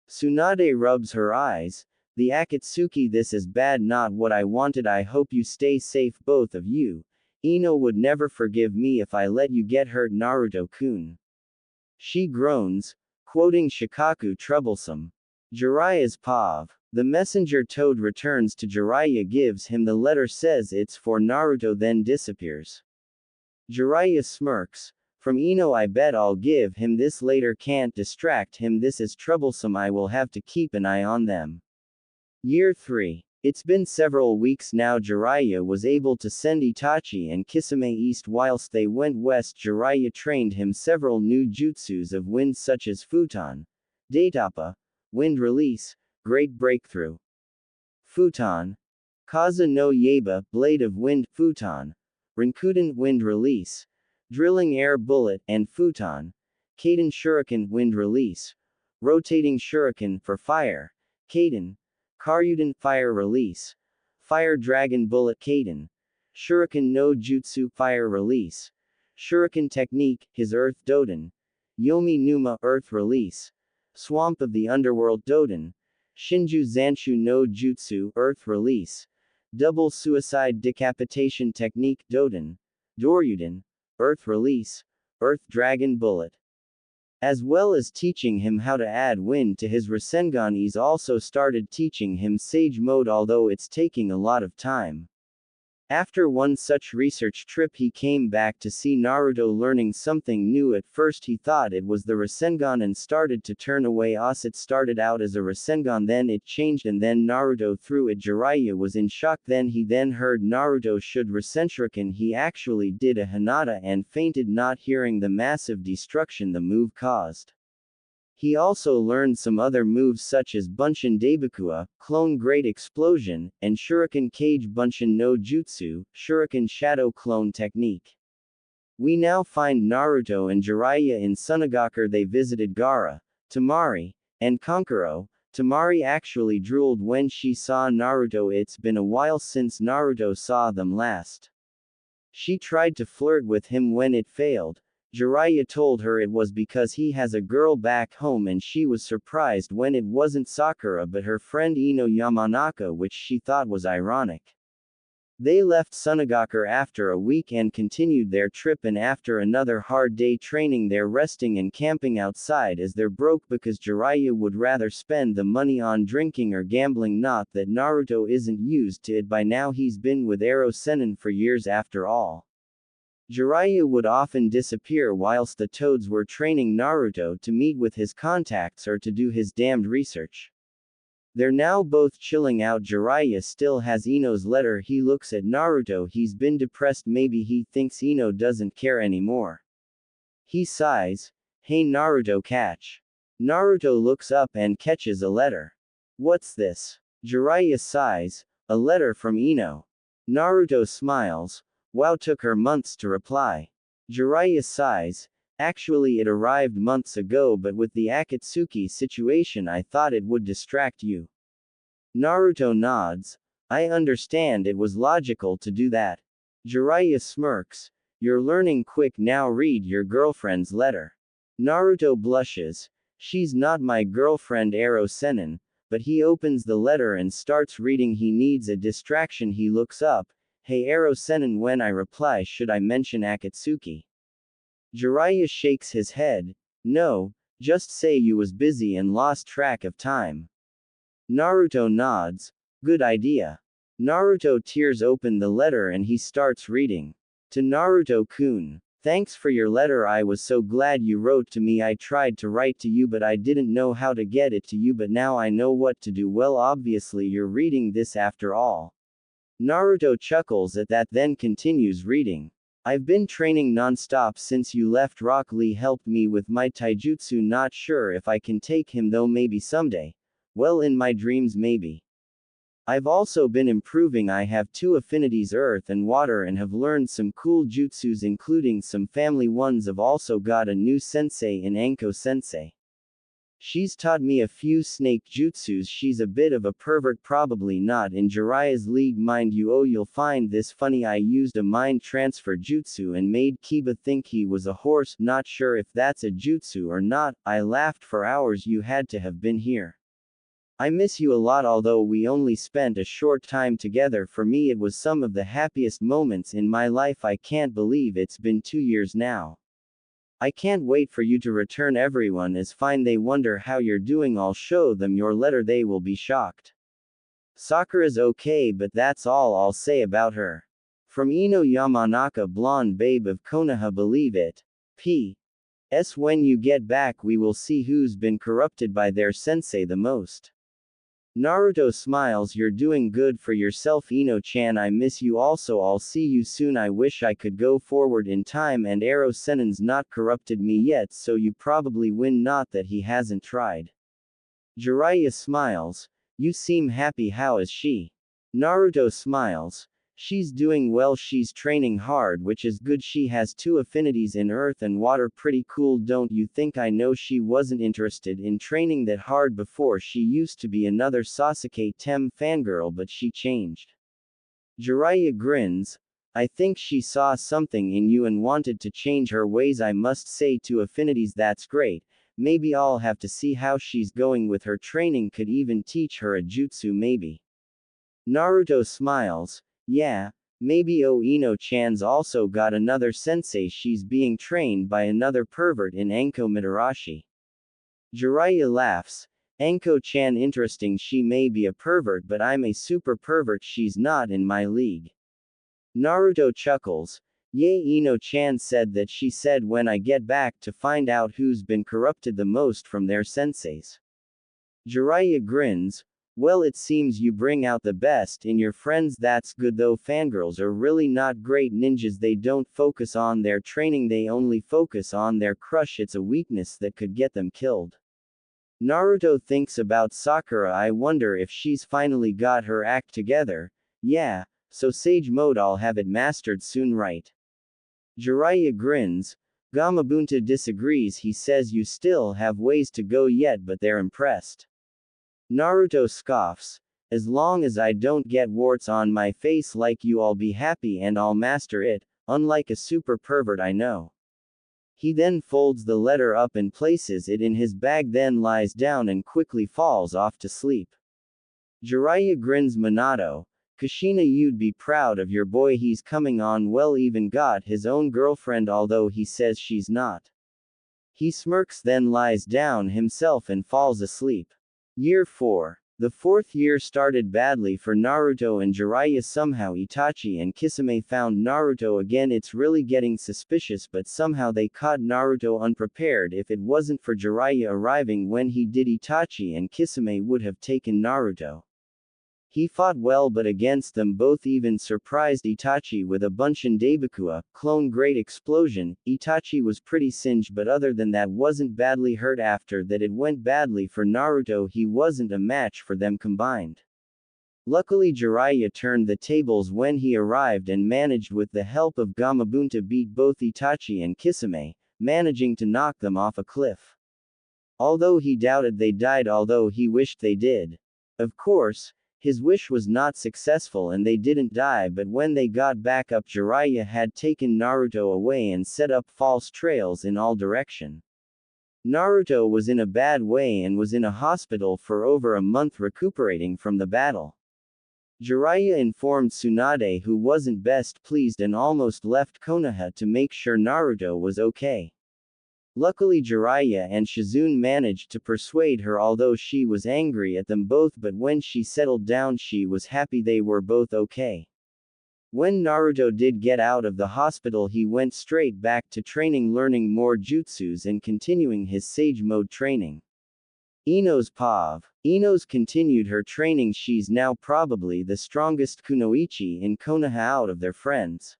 Tsunade rubs her eyes. The Akatsuki, this is bad, not what I wanted. I hope you stay safe, both of you. Ino would never forgive me if I let you get hurt, Naruto-kun. She groans, quoting Shikaku, troublesome. Jiraiya's pav. The messenger toad returns to Jiraiya, gives him the letter, says it's for Naruto, then disappears. Jiraiya smirks. From Ino, I bet I'll give him this later. Can't distract him, this is troublesome. I will have to keep an eye on them. Year 3. It's been several weeks now. Jiraiya was able to send Itachi and Kisame east. Whilst they went west, Jiraiya trained him several new jutsus of wind such as Futon, Daitapa, Wind Release, Great Breakthrough, Futon, Kaza no Yeba, Blade of Wind, Futon, Rinkuden, Wind Release, Drilling Air Bullet, and Futon, Kaden Shuriken, Wind Release, Rotating Shuriken for Fire, Kaden, Karyuden, Fire Release, Fire Dragon Bullet, Kaden, Shuriken no Jutsu, Fire Release, Shuriken Technique, his Earth Doden, Yomi Numa, Earth Release, Swamp of the Underworld Doden, Shinju Zanshu no Jutsu, Earth Release, Double Suicide Decapitation Technique, Doden, Doryuden, Earth Release, Earth Dragon Bullet. As well as teaching him how to add wind to his Rasengan, he's also started teaching him Sage Mode, although it's taking a lot of time. After one such research trip, he came back to see Naruto learning something new. At first he thought it was the Rasengan and started to turn away. It started out as a Rasengan, then it changed, and then Naruto threw it. Jiraiya was in shock. Then he heard Naruto should Rasenshuriken. He actually did a Hinata and fainted, not hearing the massive destruction the move caused. He also learned some other moves such as Bunshin Daibakua, Clone Great Explosion, and Shuriken Cage Bunshin no Jutsu, Shuriken Shadow Clone Technique. We now find Naruto and Jiraiya in Sunagakure. They visited Gaara, Temari, and Kankuro. Temari actually drooled when she saw Naruto. It's been a while since Naruto saw them last. She tried to flirt with him when it failed. Jiraiya told her it was because he has a girl back home, and she was surprised when it wasn't Sakura but her friend Ino Yamanaka, which she thought was ironic. They left Sunagakure after a week and continued their trip, and after another hard day training, they're resting and camping outside as they're broke because Jiraiya would rather spend the money on drinking or gambling. Not that Naruto isn't used to it by now, he's been with Ero Sennin for years after all. Jiraiya would often disappear whilst the toads were training Naruto to meet with his contacts or to do his damned research. They're now both chilling out. Jiraiya still has Ino's letter. He looks at Naruto. He's been depressed. Maybe he thinks Ino doesn't care anymore. He sighs. Hey Naruto, catch. Naruto looks up and catches a letter. What's this? Jiraiya sighs. A letter from Ino. Naruto smiles. Wow, took her months to reply. Jiraiya sighs. Actually, it arrived months ago, but with the Akatsuki situation, I thought it would distract you. Naruto nods. I understand it was logical to do that. Jiraiya smirks. You're learning quick now, read your girlfriend's letter. Naruto blushes. She's not my girlfriend Ero Sennin, but he opens the letter and starts reading. He needs a distraction. He looks up. Hey Ero Sennin, when I reply, should I mention Akatsuki? Jiraiya shakes his head. No, just say you was busy and lost track of time. Naruto nods. Good idea. Naruto tears open the letter and he starts reading. To Naruto-kun. Thanks for your letter. I was so glad you wrote to me. I tried to write to you but I didn't know how to get it to you, but now I know what to do. Well, obviously you're reading this after all. Naruto chuckles at that, then continues reading. I've been training non-stop since you left. Rock Lee helped me with my taijutsu. Not sure if I can take him though, maybe someday. Well, in my dreams maybe. I've also been improving. I have 2 affinities, earth and water, and have learned some cool jutsus including some family ones. I've also got a new sensei in Anko sensei. She's taught me a few snake jutsus. She's a bit of a pervert, probably not in Jiraiya's league, mind you. Oh, you'll find this funny. I used a mind transfer jutsu and made Kiba think he was a horse. Not sure if that's a jutsu or not. I laughed for hours. You had to have been here. I miss you a lot, although we only spent a short time together. For me, it was some of the happiest moments in my life. I can't believe it's been 2 years now. I can't wait for you to return. Everyone is fine. They wonder how you're doing. I'll show them your letter. They will be shocked. Sakura's okay, but that's all I'll say about her. From Ino Yamanaka, blonde babe of Konoha. Believe it. P.S. When you get back, we will see who's been corrupted by their sensei the most. Naruto smiles. You're doing good for yourself, Ino-chan. I miss you also. I'll see you soon. I wish I could go forward in time, and Ero Sennin's not corrupted me yet, so you probably win. Not that he hasn't tried. Jiraiya smiles. You seem happy. How is she? Naruto smiles. She's doing well. She's training hard, which is good. She has 2 affinities in earth and water. Pretty cool, don't you think? I know she wasn't interested in training that hard before. She used to be another Sasuke Tem fangirl, but she changed. Jiraiya grins. I think she saw something in you and wanted to change her ways. I must say, 2 affinities, that's great. Maybe I'll have to see how she's going with her training. Could even teach her a jutsu maybe. Naruto smiles. Yeah, maybe. Oh, Ino-chan's also got another sensei. She's being trained by another pervert in Anko Mitarashi. Jiraiya laughs. Anko-chan, interesting. She may be a pervert, but I'm a super pervert. She's not in my league. Naruto chuckles. Yay, Ino-chan said that. She said when I get back to find out who's been corrupted the most from their senseis. Jiraiya grins. Well, it seems you bring out the best in your friends. That's good though. Fangirls are really not great ninjas. They don't focus on their training, they only focus on their crush. It's a weakness that could get them killed. Naruto thinks about Sakura. I wonder if she's finally got her act together. Yeah, so Sage Mode, I'll have it mastered soon, right? Jiraiya grins. Gamabunta disagrees. He says you still have ways to go yet, but they're impressed. Naruto scoffs. As long as I don't get warts on my face like you, I'll be happy and I'll master it, unlike a super pervert I know. He then folds the letter up and places it in his bag, then lies down and quickly falls off to sleep. Jiraiya grins. Minato. Kushina, you'd be proud of your boy. He's coming on well, even got his own girlfriend, although he says she's not. He smirks, then lies down himself and falls asleep. Year 4. The 4th year started badly for Naruto and Jiraiya. Somehow Itachi and Kisame found Naruto again. It's really getting suspicious, but somehow they caught Naruto unprepared. If it wasn't for Jiraiya arriving when he did, Itachi and Kisame would have taken Naruto. He fought well, but against them both even surprised Itachi with a Bunshin Daibakua, clone great explosion. Itachi was pretty singed, but other than that wasn't badly hurt. After that it went badly for Naruto. He wasn't a match for them combined. Luckily Jiraiya turned the tables when he arrived and managed with the help of Gamabunta beat both Itachi and Kisame, managing to knock them off a cliff. Although he doubted they died, although he wished they did. Of course, his wish was not successful and they didn't die, but when they got back up Jiraiya had taken Naruto away and set up false trails in all direction. Naruto was in a bad way and was in a hospital for over a month recuperating from the battle. Jiraiya informed Tsunade, who wasn't best pleased and almost left Konoha to make sure Naruto was okay. Luckily Jiraiya and Shizune managed to persuade her, although she was angry at them both, but when she settled down she was happy they were both okay. When Naruto did get out of the hospital he went straight back to training, learning more jutsus and continuing his Sage Mode training. Ino's Pav. Ino's continued her training. She's now probably the strongest kunoichi in Konoha out of their friends.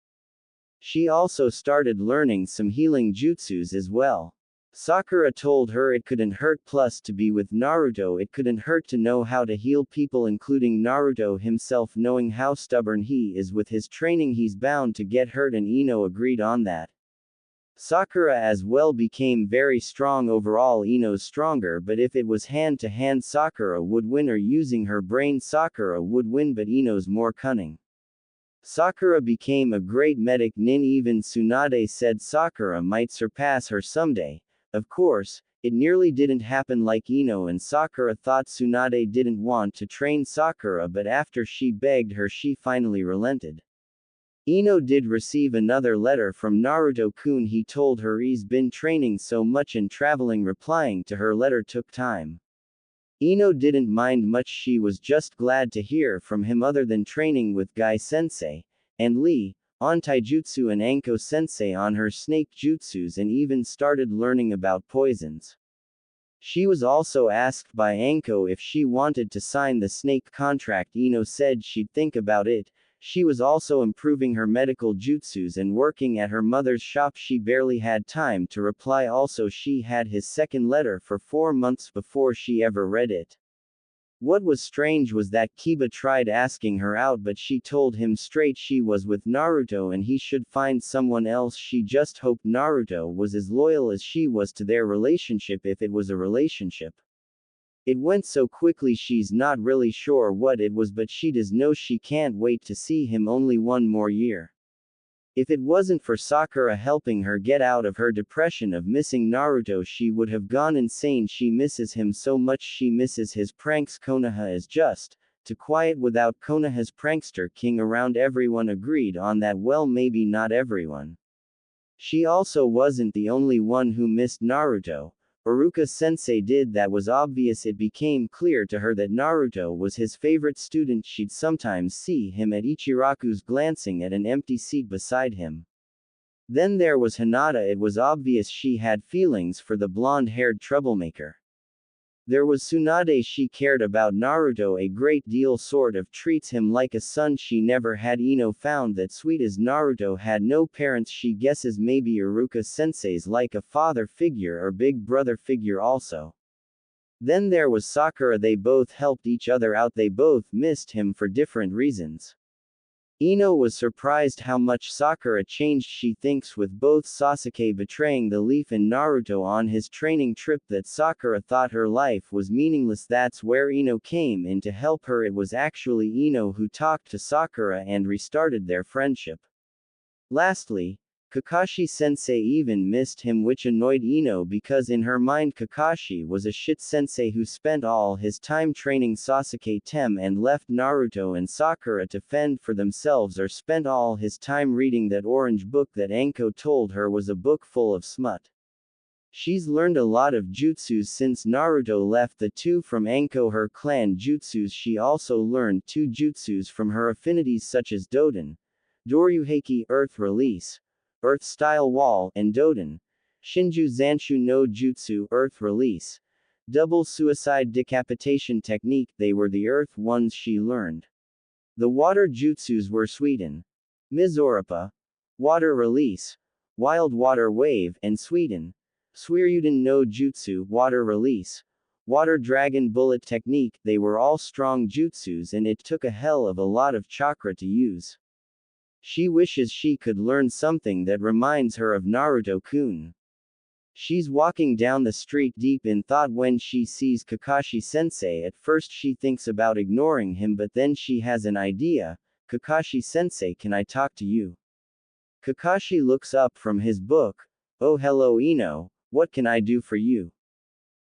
She also started learning some healing jutsus as well. Sakura told her it couldn't hurt, plus to be with Naruto it couldn't hurt to know how to heal people, including Naruto himself. Knowing how stubborn he is with his training he's bound to get hurt, and Ino agreed on that. Sakura as well became very strong overall. Ino's stronger, but if it was hand to hand Sakura would win, or using her brain Sakura would win, but Ino's more cunning. Sakura became a great medic. Even Tsunade said Sakura might surpass her someday. Of course, it nearly didn't happen like Ino and Sakura thought. Tsunade didn't want to train Sakura, but after she begged her she finally relented. Ino did receive another letter from Naruto-kun. He told her he's been training so much and traveling. Replying to her letter took time. Ino didn't mind much, she was just glad to hear from him. Other than training with Guy-sensei, and Lee, on taijutsu, and Anko-sensei on her snake jutsus, and even started learning about poisons. She was also asked by Anko if she wanted to sign the snake contract. Ino said she'd think about it. She was also improving her medical jutsus and working at her mother's shop. She barely had time to reply. Also, she had his second letter for 4 months before she ever read it. What was strange was that Kiba tried asking her out, but she told him straight she was with Naruto and he should find someone else. She just hoped Naruto was as loyal as she was to their relationship, if it was a relationship. It went so quickly she's not really sure what it was, but she does know she can't wait to see him only one more year. If it wasn't for Sakura helping her get out of her depression of missing Naruto she would have gone insane. She misses him so much, she misses his pranks. Konoha is just too quiet without Konoha's prankster king around. Everyone agreed on that. Well, maybe not everyone. She also wasn't the only one who missed Naruto. Iruka-sensei did. That was obvious. It became clear to her that Naruto was his favorite student. She'd sometimes see him at Ichiraku's glancing at an empty seat beside him. Then there was Hinata. It was obvious she had feelings for the blonde-haired troublemaker. There was Tsunade. She cared about Naruto a great deal, sort of treats him like a son she never had. Ino found that sweet as Naruto had no parents. She guesses maybe Iruka-sensei's like a father figure or big brother figure also. Then there was Sakura. They both helped each other out. They both missed him for different reasons. Ino was surprised how much Sakura changed. She thinks with both Sasuke betraying the leaf and Naruto on his training trip that Sakura thought her life was meaningless. That's where Ino came in to help her. It was actually Ino who talked to Sakura and restarted their friendship. Lastly, Kakashi-sensei even missed him, which annoyed Ino because in her mind Kakashi was a shit sensei who spent all his time training Sasuke and left Naruto and Sakura to fend for themselves, or spent all his time reading that orange book that Anko told her was a book full of smut. She's learned a lot of jutsus since Naruto left the two from Anko, her clan jutsus. She also learned 2 jutsus from her affinities such as Doden, Doryuheiki, Earth Release, Earth Style Wall, and Doden, Shinju Zanshu no Jutsu, Earth Release, Double Suicide Decapitation Technique. They were the Earth ones she learned. The Water Jutsus were Sweden, Mizorupa, Water Release, Wild Water Wave, and Sweden, Suiryuden no Jutsu, Water Release, Water Dragon Bullet Technique, they were all strong jutsus and it took a hell of a lot of chakra to use. She wishes she could learn something that reminds her of Naruto-kun. She's walking down the street deep in thought when she sees Kakashi-sensei. At first she thinks about ignoring him, but then she has an idea. Kakashi-sensei, can I talk to you? Kakashi looks up from his book. Oh hello Ino, what can I do for you?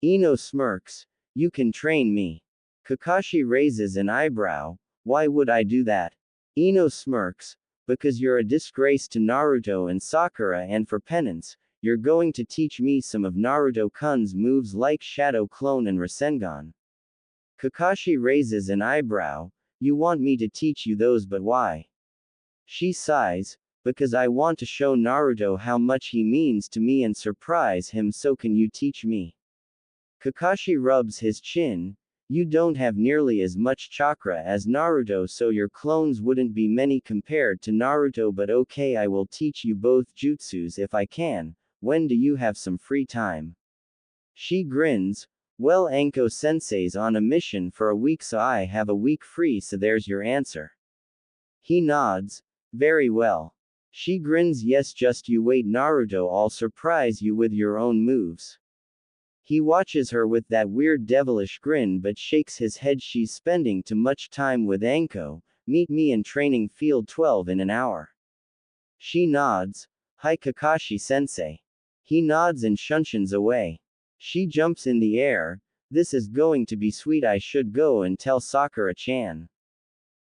Ino smirks. You can train me. Kakashi raises an eyebrow. Why would I do that? Ino smirks. Because you're a disgrace to Naruto and Sakura, and for penance, you're going to teach me some of Naruto-kun's moves like Shadow Clone and Rasengan. Kakashi raises an eyebrow. You want me to teach you those, but why? She sighs. Because I want to show Naruto how much he means to me and surprise him, so can you teach me? Kakashi rubs his chin. You don't have nearly as much chakra as Naruto, so your clones wouldn't be many compared to Naruto, but okay, I will teach you both jutsus if I can. When do you have some free time? She grins. Well, Anko sensei's on a mission for a week, so I have a week free, so there's your answer. He nods. Very well. She grins. Yes, just you wait, Naruto, I'll surprise you with your own moves. He watches her with that weird devilish grin but shakes his head. She's spending too much time with Anko. Meet me in training field 12 in an hour. She nods. Hi Kakashi sensei. He nods and shunshuns away. She jumps in the air. This is going to be sweet, I should go and tell Sakura-chan.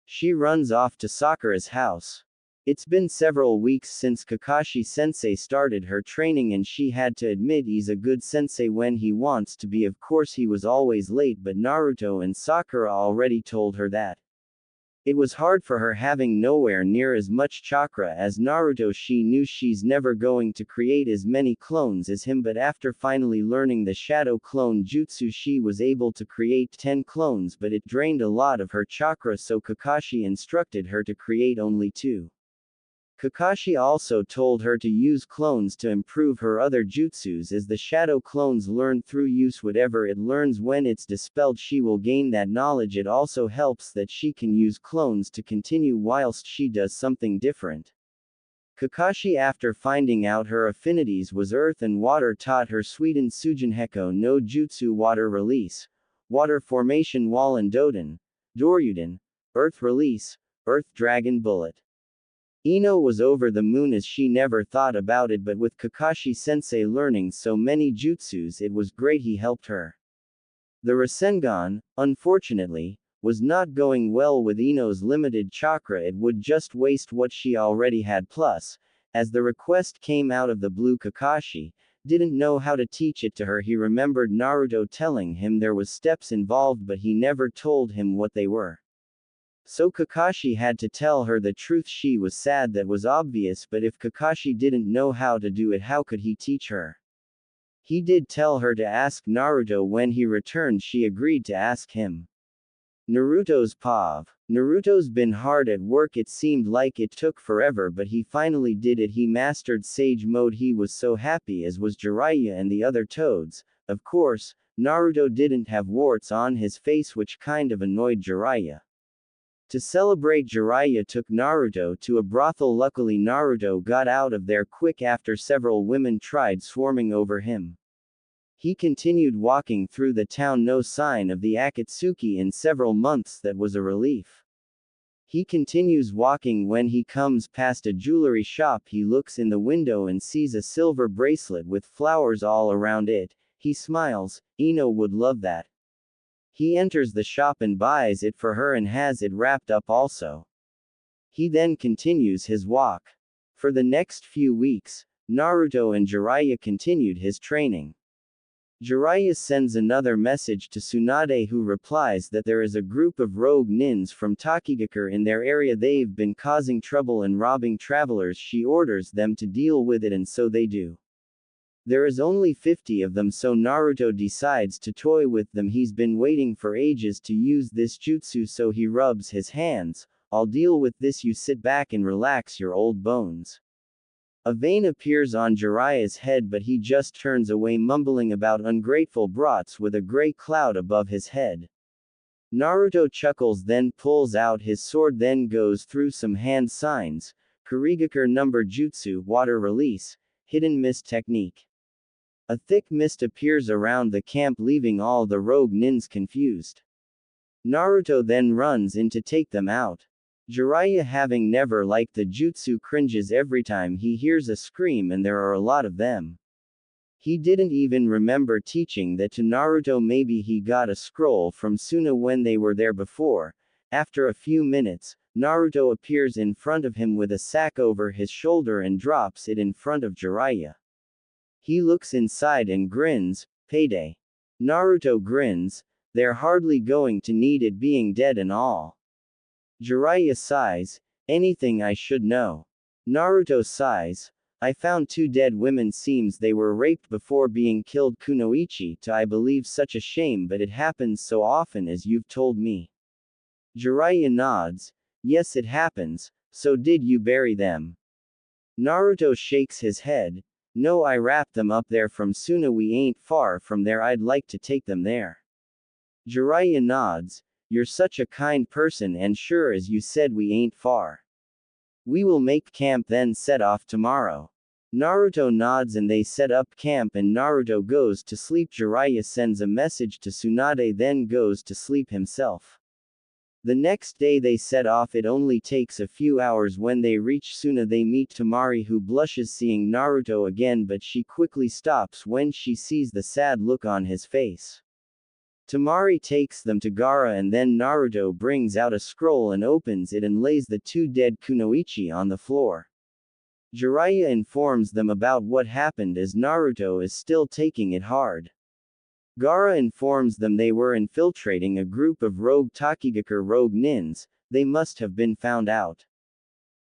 She runs off to Sakura's house. It's been several weeks since Kakashi-sensei started her training, and she had to admit he's a good sensei when he wants to be. Of course he was always late, but Naruto and Sakura already told her that. It was hard for her having nowhere near as much chakra as Naruto. She knew she's never going to create as many clones as him, but after finally learning the Shadow Clone Jutsu she was able to create 10 clones, but it drained a lot of her chakra, so Kakashi instructed her to create only 2. Kakashi also told her to use clones to improve her other jutsus, as the shadow clones learn through use. Whatever it learns when it's dispelled, she will gain that knowledge. It also helps that she can use clones to continue whilst she does something different. Kakashi, after finding out her affinities was earth and water, taught her Suiden Sujinheko no Jutsu, water release, water formation, Wallen Doden, Doryuden, earth release, earth dragon bullet. Ino was over the moon as she never thought about it, but with Kakashi-sensei learning so many jutsus, it was great he helped her. The Rasengan, unfortunately, was not going well with Ino's limited chakra. It would just waste what she already had. Plus, as the request came out of the blue, Kakashi didn't know how to teach it to her. He remembered Naruto telling him there was steps involved, but he never told him what they were. So Kakashi had to tell her the truth. She was sad, that was obvious, but if Kakashi didn't know how to do it, how could he teach her? He did tell her to ask Naruto when he returned. She agreed to ask him. Naruto's POV. Naruto's been hard at work. It seemed like it took forever, but he finally did it. He mastered Sage Mode. He was so happy, as was Jiraiya and the other toads. Of course, Naruto didn't have warts on his face, which kind of annoyed Jiraiya. To celebrate, Jiraiya took Naruto to a brothel. Luckily Naruto got out of there quick after several women tried swarming over him. He continued walking through the town, no sign of the Akatsuki in several months. That was a relief. He continues walking when he comes past a jewelry shop. He looks in the window and sees a silver bracelet with flowers all around it. He smiles. Ino would love that. He enters the shop and buys it for her and has it wrapped up also. He then continues his walk. For the next few weeks, Naruto and Jiraiya continued his training. Jiraiya sends another message to Tsunade, who replies that there is a group of rogue nins from Takigakure in their area. They've been causing trouble and robbing travelers. She orders them to deal with it, and so they do. There is only 50 of them, so Naruto decides to toy with them. He's been waiting for ages to use this jutsu, so he rubs his hands. I'll deal with this, you sit back and relax your old bones. A vein appears on Jiraiya's head, but he just turns away, mumbling about ungrateful brats with a gray cloud above his head. Naruto chuckles, then pulls out his sword, then goes through some hand signs. Kurigakure number jutsu, water release, hidden mist technique. A thick mist appears around the camp, leaving all the rogue nins confused. Naruto then runs in to take them out. Jiraiya, having never liked the jutsu, cringes every time he hears a scream, and there are a lot of them. He didn't even remember teaching that to Naruto. Maybe he got a scroll from Suna when they were there before. After a few minutes, Naruto appears in front of him with a sack over his shoulder and drops it in front of Jiraiya. He looks inside and grins, payday. Naruto grins, they're hardly going to need it, being dead and all. Jiraiya sighs, anything I should know. Naruto sighs, I found 2 dead women, seems they were raped before being killed. Kunoichi, to I believe, such a shame, but it happens so often as you've told me. Jiraiya nods, yes it happens, so did you bury them? Naruto shakes his head, no, I wrapped them up there from Suna, we ain't far from there, I'd like to take them there. Jiraiya nods, you're such a kind person, and sure as you said, we ain't far. We will make camp then set off tomorrow. Naruto nods and they set up camp and Naruto goes to sleep. Jiraiya sends a message to Tsunade, then goes to sleep himself. The next day they set off. It only takes a few hours. When they reach Suna, they meet Tamari, who blushes seeing Naruto again, but she quickly stops when she sees the sad look on his face. Tamari takes them to Gaara, and then Naruto brings out a scroll and opens it and lays the 2 dead kunoichi on the floor. Jiraiya informs them about what happened, as Naruto is still taking it hard. Gaara informs them they were infiltrating a group of rogue Takigakure rogue nins, they must have been found out.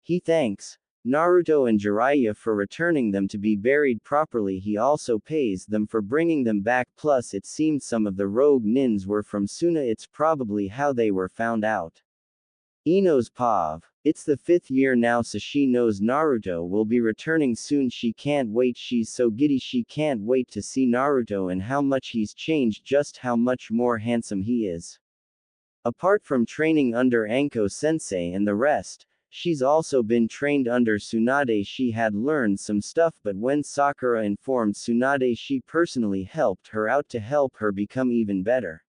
He thanks Naruto and Jiraiya for returning them to be buried properly. He also pays them for bringing them back, plus it seems some of the rogue nins were from Suna, it's probably how they were found out. Ino's Pav. It's the 5th year now, so she knows Naruto will be returning soon. She can't wait, she's so giddy, she can't wait to see Naruto and how much he's changed, just how much more handsome he is. Apart from training under Anko sensei and the rest, she's also been trained under Tsunade. She had learned some stuff, but when Sakura informed Tsunade, she personally helped her out to help her become even better.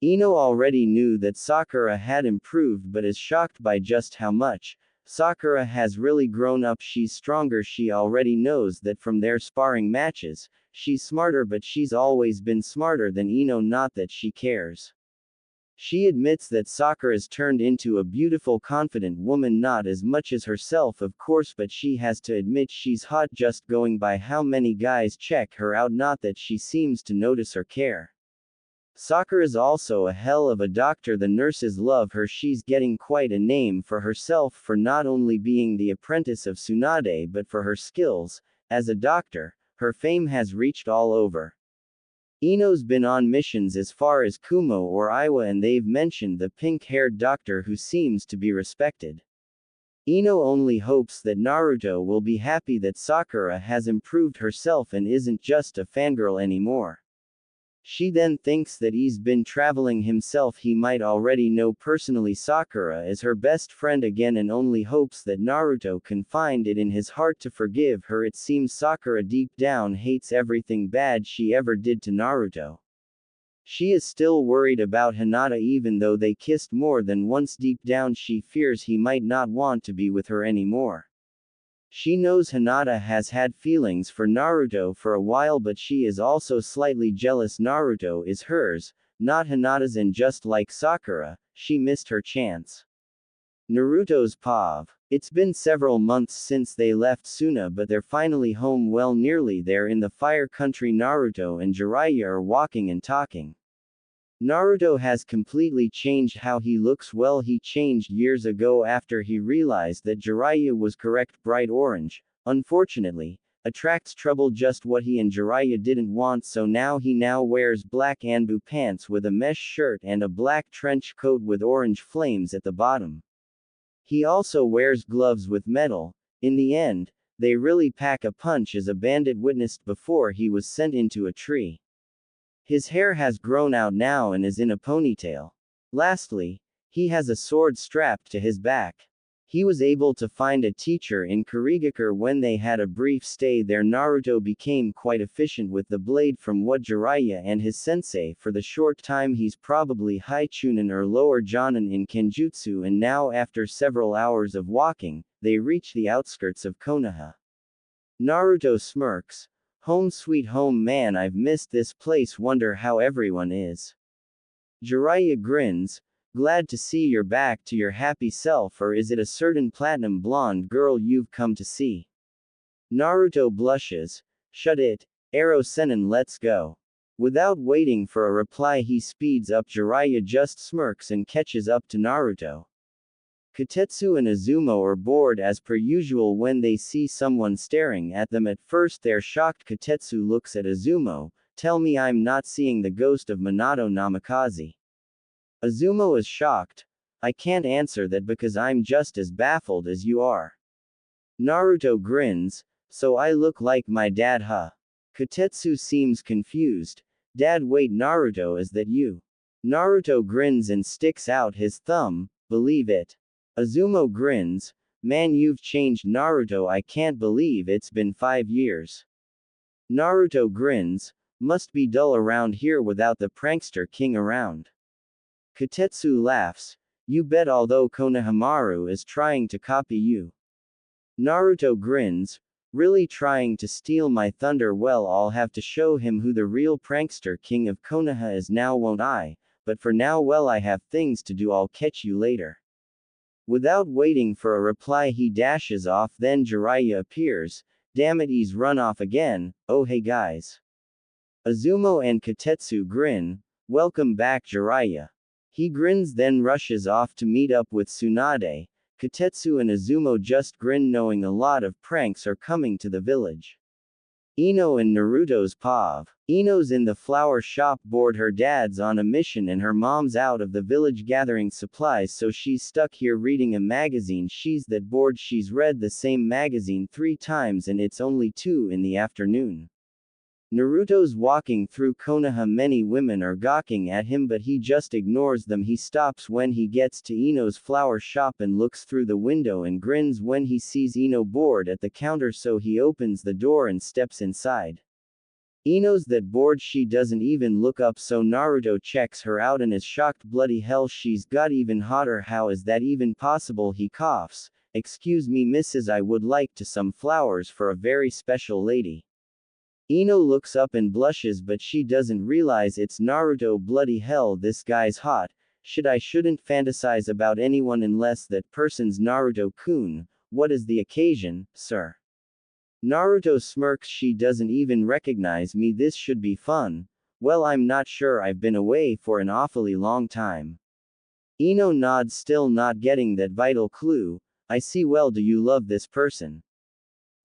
Ino already knew that Sakura had improved, but is shocked by just how much. Sakura has really grown up, she's stronger. She already knows that from their sparring matches. She's smarter, but she's always been smarter than Ino, not that she cares. She admits that Sakura's turned into a beautiful, confident woman, not as much as herself, of course, but she has to admit she's hot just going by how many guys check her out, not that she seems to notice or care. Sakura's also a hell of a doctor, the nurses love her, she's getting quite a name for herself for not only being the apprentice of Tsunade but for her skills as a doctor. Her fame has reached all over. Ino's been on missions as far as Kumo or Iwa, and they've mentioned the pink-haired doctor who seems to be respected. Ino only hopes that Naruto will be happy that Sakura has improved herself and isn't just a fangirl anymore. She then thinks that he's been traveling himself, he might already know personally Sakura as her best friend again, and only hopes that Naruto can find it in his heart to forgive her. It seems Sakura deep down hates everything bad she ever did to Naruto. She is still worried about Hinata, even though they kissed more than once. Deep down she fears he might not want to be with her anymore. She knows Hinata has had feelings for Naruto for a while, but she is also slightly jealous Naruto is hers, not Hinata's, and just like Sakura, she missed her chance. Naruto's Pav. It's been several months since they left Suna, but they're finally home, well, nearly there in the fire country. Naruto and Jiraiya are walking and talking. Naruto has completely changed how he looks. Well, he changed years ago after he realized that Jiraiya was correct. Bright orange, unfortunately, attracts trouble, just what he and Jiraiya didn't want, so now he wears black Anbu pants with a mesh shirt and a black trench coat with orange flames at the bottom. He also wears gloves with metal. In the end, They really pack a punch, as a bandit witnessed before he was sent into a tree. His hair has grown out now and is in a ponytail. Lastly, he has a sword strapped to his back. He was able to find a teacher in Kurigakure. When they had a brief stay there, Naruto became quite efficient with the blade from what Jiraiya and his sensei. For the short time he's probably high chunin or lower jonin in Kenjutsu, and now after several hours of walking, they reach the outskirts of Konoha. Naruto smirks. Home sweet home man, I've missed this place, wonder how everyone is. Jiraiya grins. Glad to see you're back to your happy self, or is it a certain platinum blonde girl you've come to see? Naruto blushes. Shut it, Ero Sennin, let's go. Without waiting for a reply he speeds up. Jiraiya just smirks and catches up to Naruto. Kotetsu and Izumo are bored as per usual when they see someone staring at them. At first they're shocked. Kotetsu looks at Izumo. Tell me I'm not seeing the ghost of Minato Namikaze. Izumo is shocked. I can't answer that because I'm just as baffled as you are. Naruto grins. So I look like my dad, huh? Kotetsu seems confused. Dad, wait, Naruto, is that you? Naruto grins and sticks out his thumb. Believe it. Izumo grins. Man, you've changed, Naruto, I can't believe it's been 5 years. Naruto grins. Must be dull around here without the prankster king around. Kotetsu laughs. You bet, although Konohamaru is trying to copy you. Naruto grins. Really trying to steal my thunder? Well, I'll have to show him who the real prankster king of Konoha is now, won't I? But for now, well, I have things to do, I'll catch you later. Without waiting for a reply he dashes off. Then Jiraiya appears. Damn it, he's run off again. Oh hey guys. Izumo and Kotetsu grin. Welcome back, Jiraiya. He grins then rushes off to meet up with Tsunade. Kotetsu and Izumo just grin, knowing a lot of pranks are coming to the village. Ino and Naruto's POV. Ino's in the flower shop bored. Her dad's on a mission and her mom's out of the village gathering supplies, so she's stuck here reading a magazine. She's that bored she's read the same magazine 3 times and it's only 2 in the afternoon. Naruto's walking through Konoha. Many women are gawking at him, but he just ignores them. He stops when he gets to Ino's flower shop and looks through the window and grins when he sees Ino bored at the counter, so he opens the door and steps inside. Ino's that bored she doesn't even look up, so Naruto checks her out and is shocked. Bloody hell, she's got even hotter. How is that even possible? He coughs. Excuse me, missus, I would like to some flowers for a very special lady. Ino looks up and blushes, but she doesn't realize it's Naruto. Bloody hell, this guy's hot. Shouldn't fantasize about anyone unless that person's Naruto-kun. What is the occasion, sir? Naruto smirks. She doesn't even recognize me. This should be fun. Well, I'm not sure, I've been away for an awfully long time. Ino nods, still not getting that vital clue. I see. Well, do you love this person?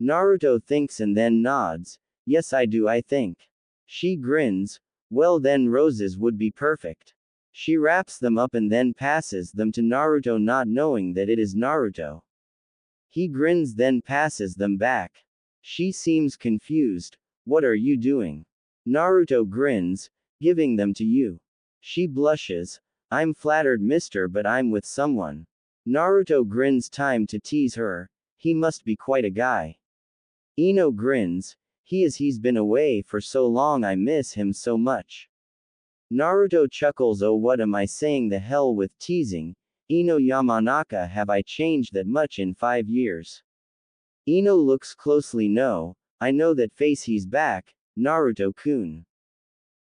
Naruto thinks and then nods. Yes, I do, I think. She grins. Well, then roses would be perfect. She wraps them up and then passes them to Naruto, not knowing that it is Naruto. He grins then passes them back. She seems confused. What are you doing? Naruto grins. Giving them to you. She blushes. I'm flattered, mister, but I'm with someone. Naruto grins. Time to tease her. He must be quite a guy. Ino grins. He's been away for so long, I miss him so much. Naruto chuckles. Oh, what am I saying, the hell with teasing. Ino Yamanaka, have I changed that much in 5 years? Ino looks closely. No, I know that face, he's back, Naruto-kun.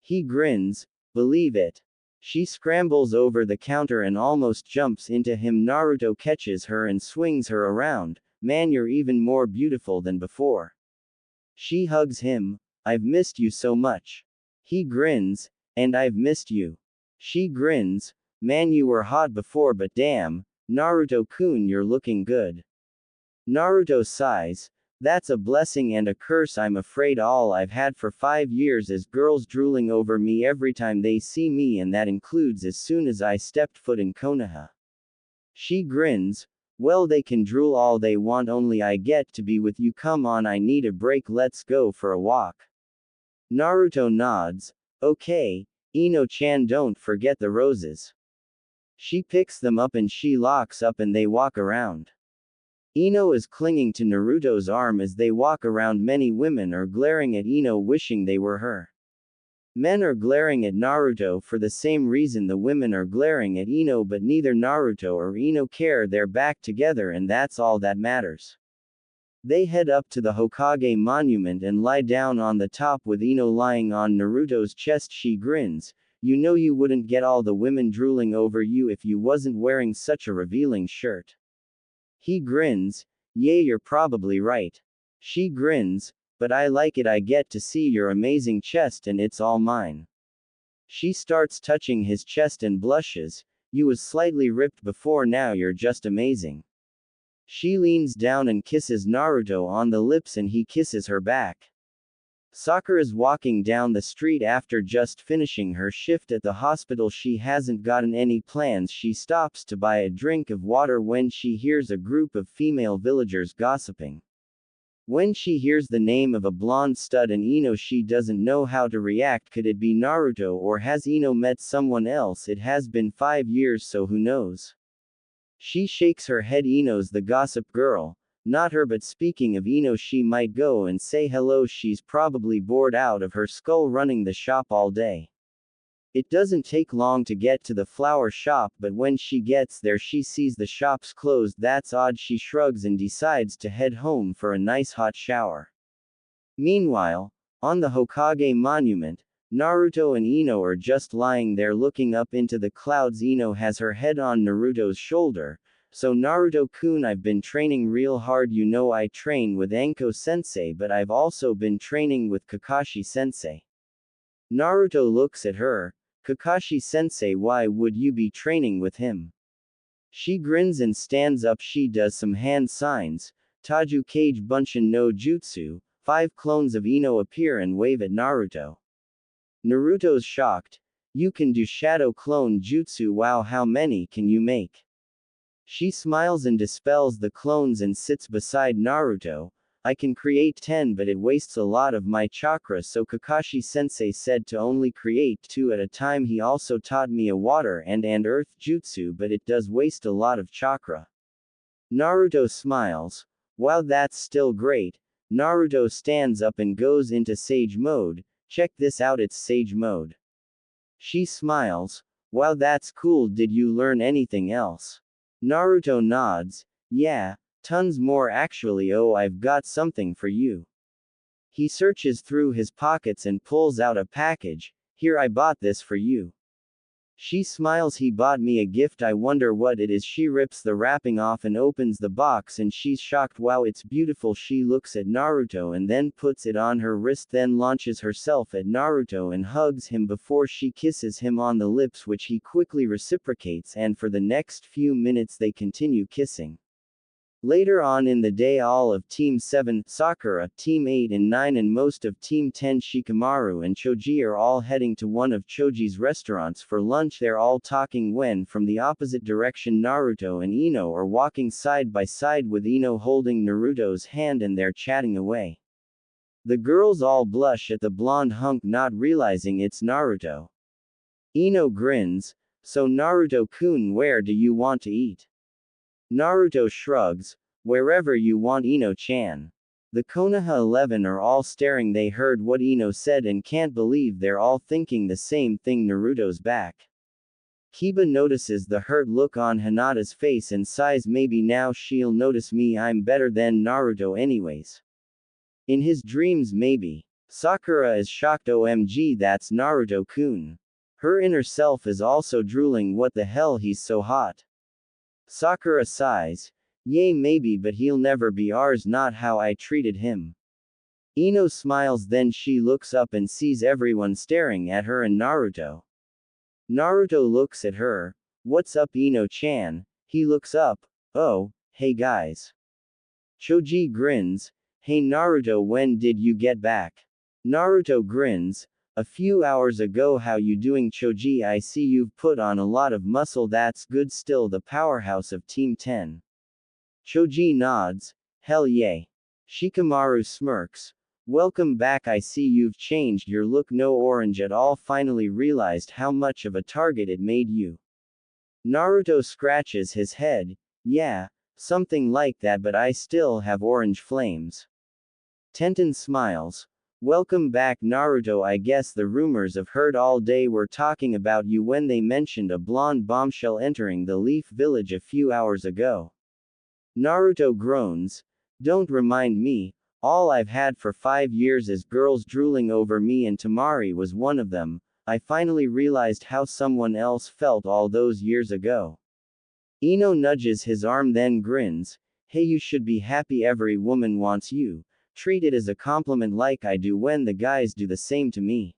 He grins. Believe it. She scrambles over the counter and almost jumps into him. Naruto catches her and swings her around. Man, you're even more beautiful than before. She hugs him. I've missed you so much. He grins. And I've missed you. She grins. Man, you were hot before, but damn, Naruto-kun, you're looking good. Naruto sighs. That's a blessing and a curse. I'm afraid all I've had for 5 years is girls drooling over me every time they see me, and that includes as soon as I stepped foot in Konoha. She grins. Well, they can drool all they want, only I get to be with you. Come on, I need a break, let's go for a walk. Naruto nods. Okay, Ino-chan, don't forget the roses. She picks them up and she locks up and they walk around. Ino is clinging to Naruto's arm as they walk around. Many women are glaring at Ino, wishing they were her. Men are glaring at Naruto for the same reason the women are glaring at Ino, but neither Naruto or Ino care. They're back together and that's all that matters. They head up to the Hokage monument and lie down on the top with Ino lying on Naruto's chest. She grins. You know you wouldn't get all the women drooling over you if you wasn't wearing such a revealing shirt. He grins. Yeah, you're probably right. She grins. But I like it, I get to see your amazing chest and it's all mine. She starts touching his chest and blushes. You was slightly ripped before, now you're just amazing. She leans down and kisses Naruto on the lips and he kisses her back. Sakura's walking down the street after just finishing her shift at the hospital. She hasn't gotten any plans. She stops to buy a drink of water when she hears a group of female villagers gossiping. When she hears the name of a blonde stud and Ino, she doesn't know how to react. Could it be Naruto, or has Ino met someone else? It has been 5 years, so who knows? She shakes her head. Ino's the gossip girl, not her. But speaking of Ino, she might go and say hello. She's probably bored out of her skull running the shop all day. It doesn't take long to get to the flower shop, but when she gets there she sees the shop's closed. That's odd. She shrugs and decides to head home for a nice hot shower. Meanwhile, on the Hokage monument, Naruto and Ino are just lying there looking up into the clouds. Ino has her head on Naruto's shoulder. So Naruto-kun, I've been training real hard. You know I train with Anko-sensei, but I've also been training with Kakashi-sensei. Naruto looks at her. Kakashi-sensei, why would you be training with him? She grins and stands up. She does some hand signs. Taju Kage Bunshin no Jutsu. 5 clones of Ino appear and wave at Naruto. Naruto's shocked. You can do shadow clone jutsu? Wow, how many can you make? She smiles and dispels the clones and sits beside Naruto. I can create 10, but it wastes a lot of my chakra, so Kakashi-sensei said to only create 2 at a time. He also taught me a water and earth jutsu, but it does waste a lot of chakra. Naruto smiles. Wow, that's still great. Naruto stands up and goes into Sage mode. Check this out, it's Sage mode. She smiles. Wow, that's cool. Did you learn anything else? Naruto nods. Yeah. Tons more actually. Oh, I've got something for you. He searches through his pockets and pulls out a package. Here, I bought this for you. She smiles. He bought me a gift. I wonder what it is. She rips the wrapping off and opens the box and she's shocked. Wow, it's beautiful. She looks at Naruto and then puts it on her wrist, then launches herself at Naruto and hugs him before she kisses him on the lips, which he quickly reciprocates, and for the next few minutes they continue kissing. Later on in the day, all of Team 7, Sakura, Team 8 and 9 and most of Team 10, Shikamaru and Choji, are all heading to one of Choji's restaurants for lunch. They're all talking when, from the opposite direction, Naruto and Ino are walking side by side with Ino holding Naruto's hand and they're chatting away. The girls all blush at the blonde hunk, not realizing it's Naruto. Ino grins. So Naruto-kun, where do you want to eat? Naruto shrugs. Wherever you want, Ino-chan. The Konoha 11 are all staring. They heard what Ino said and can't believe they're all thinking the same thing. Naruto's back. Kiba notices the hurt look on Hinata's face and sighs. Maybe now she'll notice me. I'm better than Naruto anyways. In his dreams maybe. Sakura is shocked. OMG, that's Naruto-kun. Her inner self is also drooling. What the hell, he's so hot. Sakura sighs. Yay, maybe, but he'll never be ours, not how I treated him. Ino smiles, then she looks up and sees everyone staring at her and Naruto. Naruto looks at her. What's up, Ino-chan? He looks up. Oh, hey guys. Choji grins. Hey Naruto, when did you get back? Naruto grins. A few hours ago. How you doing, Choji? I see you've put on a lot of muscle. That's good. Still the powerhouse of Team 10. Choji nods, hell yeah. Shikamaru smirks, welcome back, I see you've changed your look, no orange at all, finally realized how much of a target it made you. Naruto scratches his head, yeah, something like that, but I still have orange flames. Tenten smiles, welcome back Naruto, I guess the rumors I've heard all day were talking about you when they mentioned a blonde bombshell entering the Leaf Village a few hours ago. Naruto groans, don't remind me, all I've had for 5 years is girls drooling over me and Tamari was one of them. I finally realized how someone else felt all those years ago. Ino nudges his arm then grins, hey, you should be happy every woman wants you. Treat it as a compliment like I do when the guys do the same to me.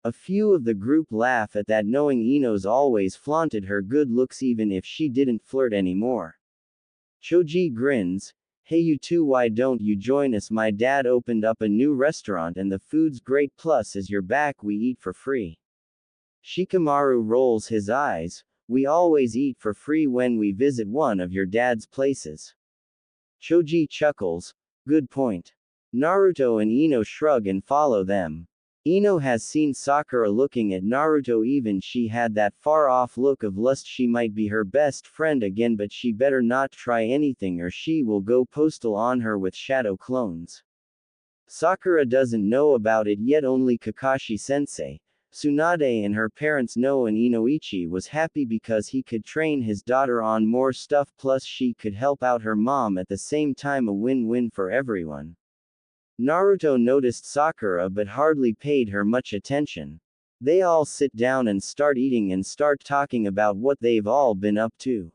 A few of the group laugh at that, knowing Ino's always flaunted her good looks even if she didn't flirt anymore. Choji grins, hey you two, why don't you join us? My dad opened up a new restaurant and the food's great, plus as you're back we eat for free. Shikamaru rolls his eyes, we always eat for free when we visit one of your dad's places. Choji chuckles, good point. Naruto and Ino shrug and follow them. Ino has seen Sakura looking at Naruto, even she had that far-off look of lust. She might be her best friend again, but she better not try anything or she will go postal on her with shadow clones. Sakura doesn't know about it yet, only Kakashi-sensei, Tsunade and her parents know, and Inoichi was happy because he could train his daughter on more stuff, plus she could help out her mom at the same time, a win-win for everyone. Naruto noticed Sakura but hardly paid her much attention. They all sit down and start eating and start talking about what they've all been up to.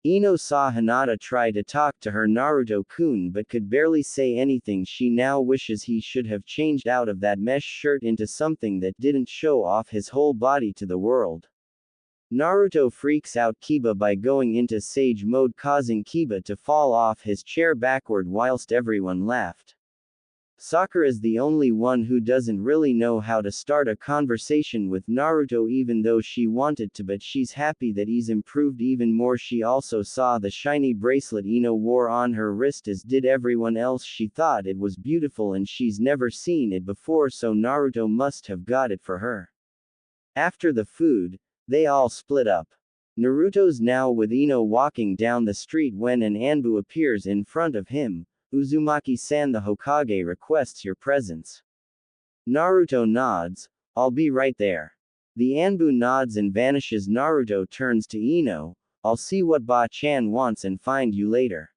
Ino saw Hinata try to talk to her Naruto-kun but could barely say anything. She now wishes he should have changed out of that mesh shirt into something that didn't show off his whole body to the world. Naruto freaks out Kiba by going into sage mode, causing Kiba to fall off his chair backward whilst everyone laughed. Sakura's the only one who doesn't really know how to start a conversation with Naruto, even though she wanted to, but she's happy that he's improved even more. She also saw the shiny bracelet Ino wore on her wrist, as did everyone else. She thought it was beautiful and she's never seen it before, so Naruto must have got it for her. After the food, they all split up. Naruto's now with Ino walking down the street when an Anbu appears in front of him. Uzumaki-san, the Hokage requests your presence. Naruto nods, I'll be right there. The Anbu nods and vanishes. Naruto turns to Ino, I'll see what Ba-chan wants and find you later.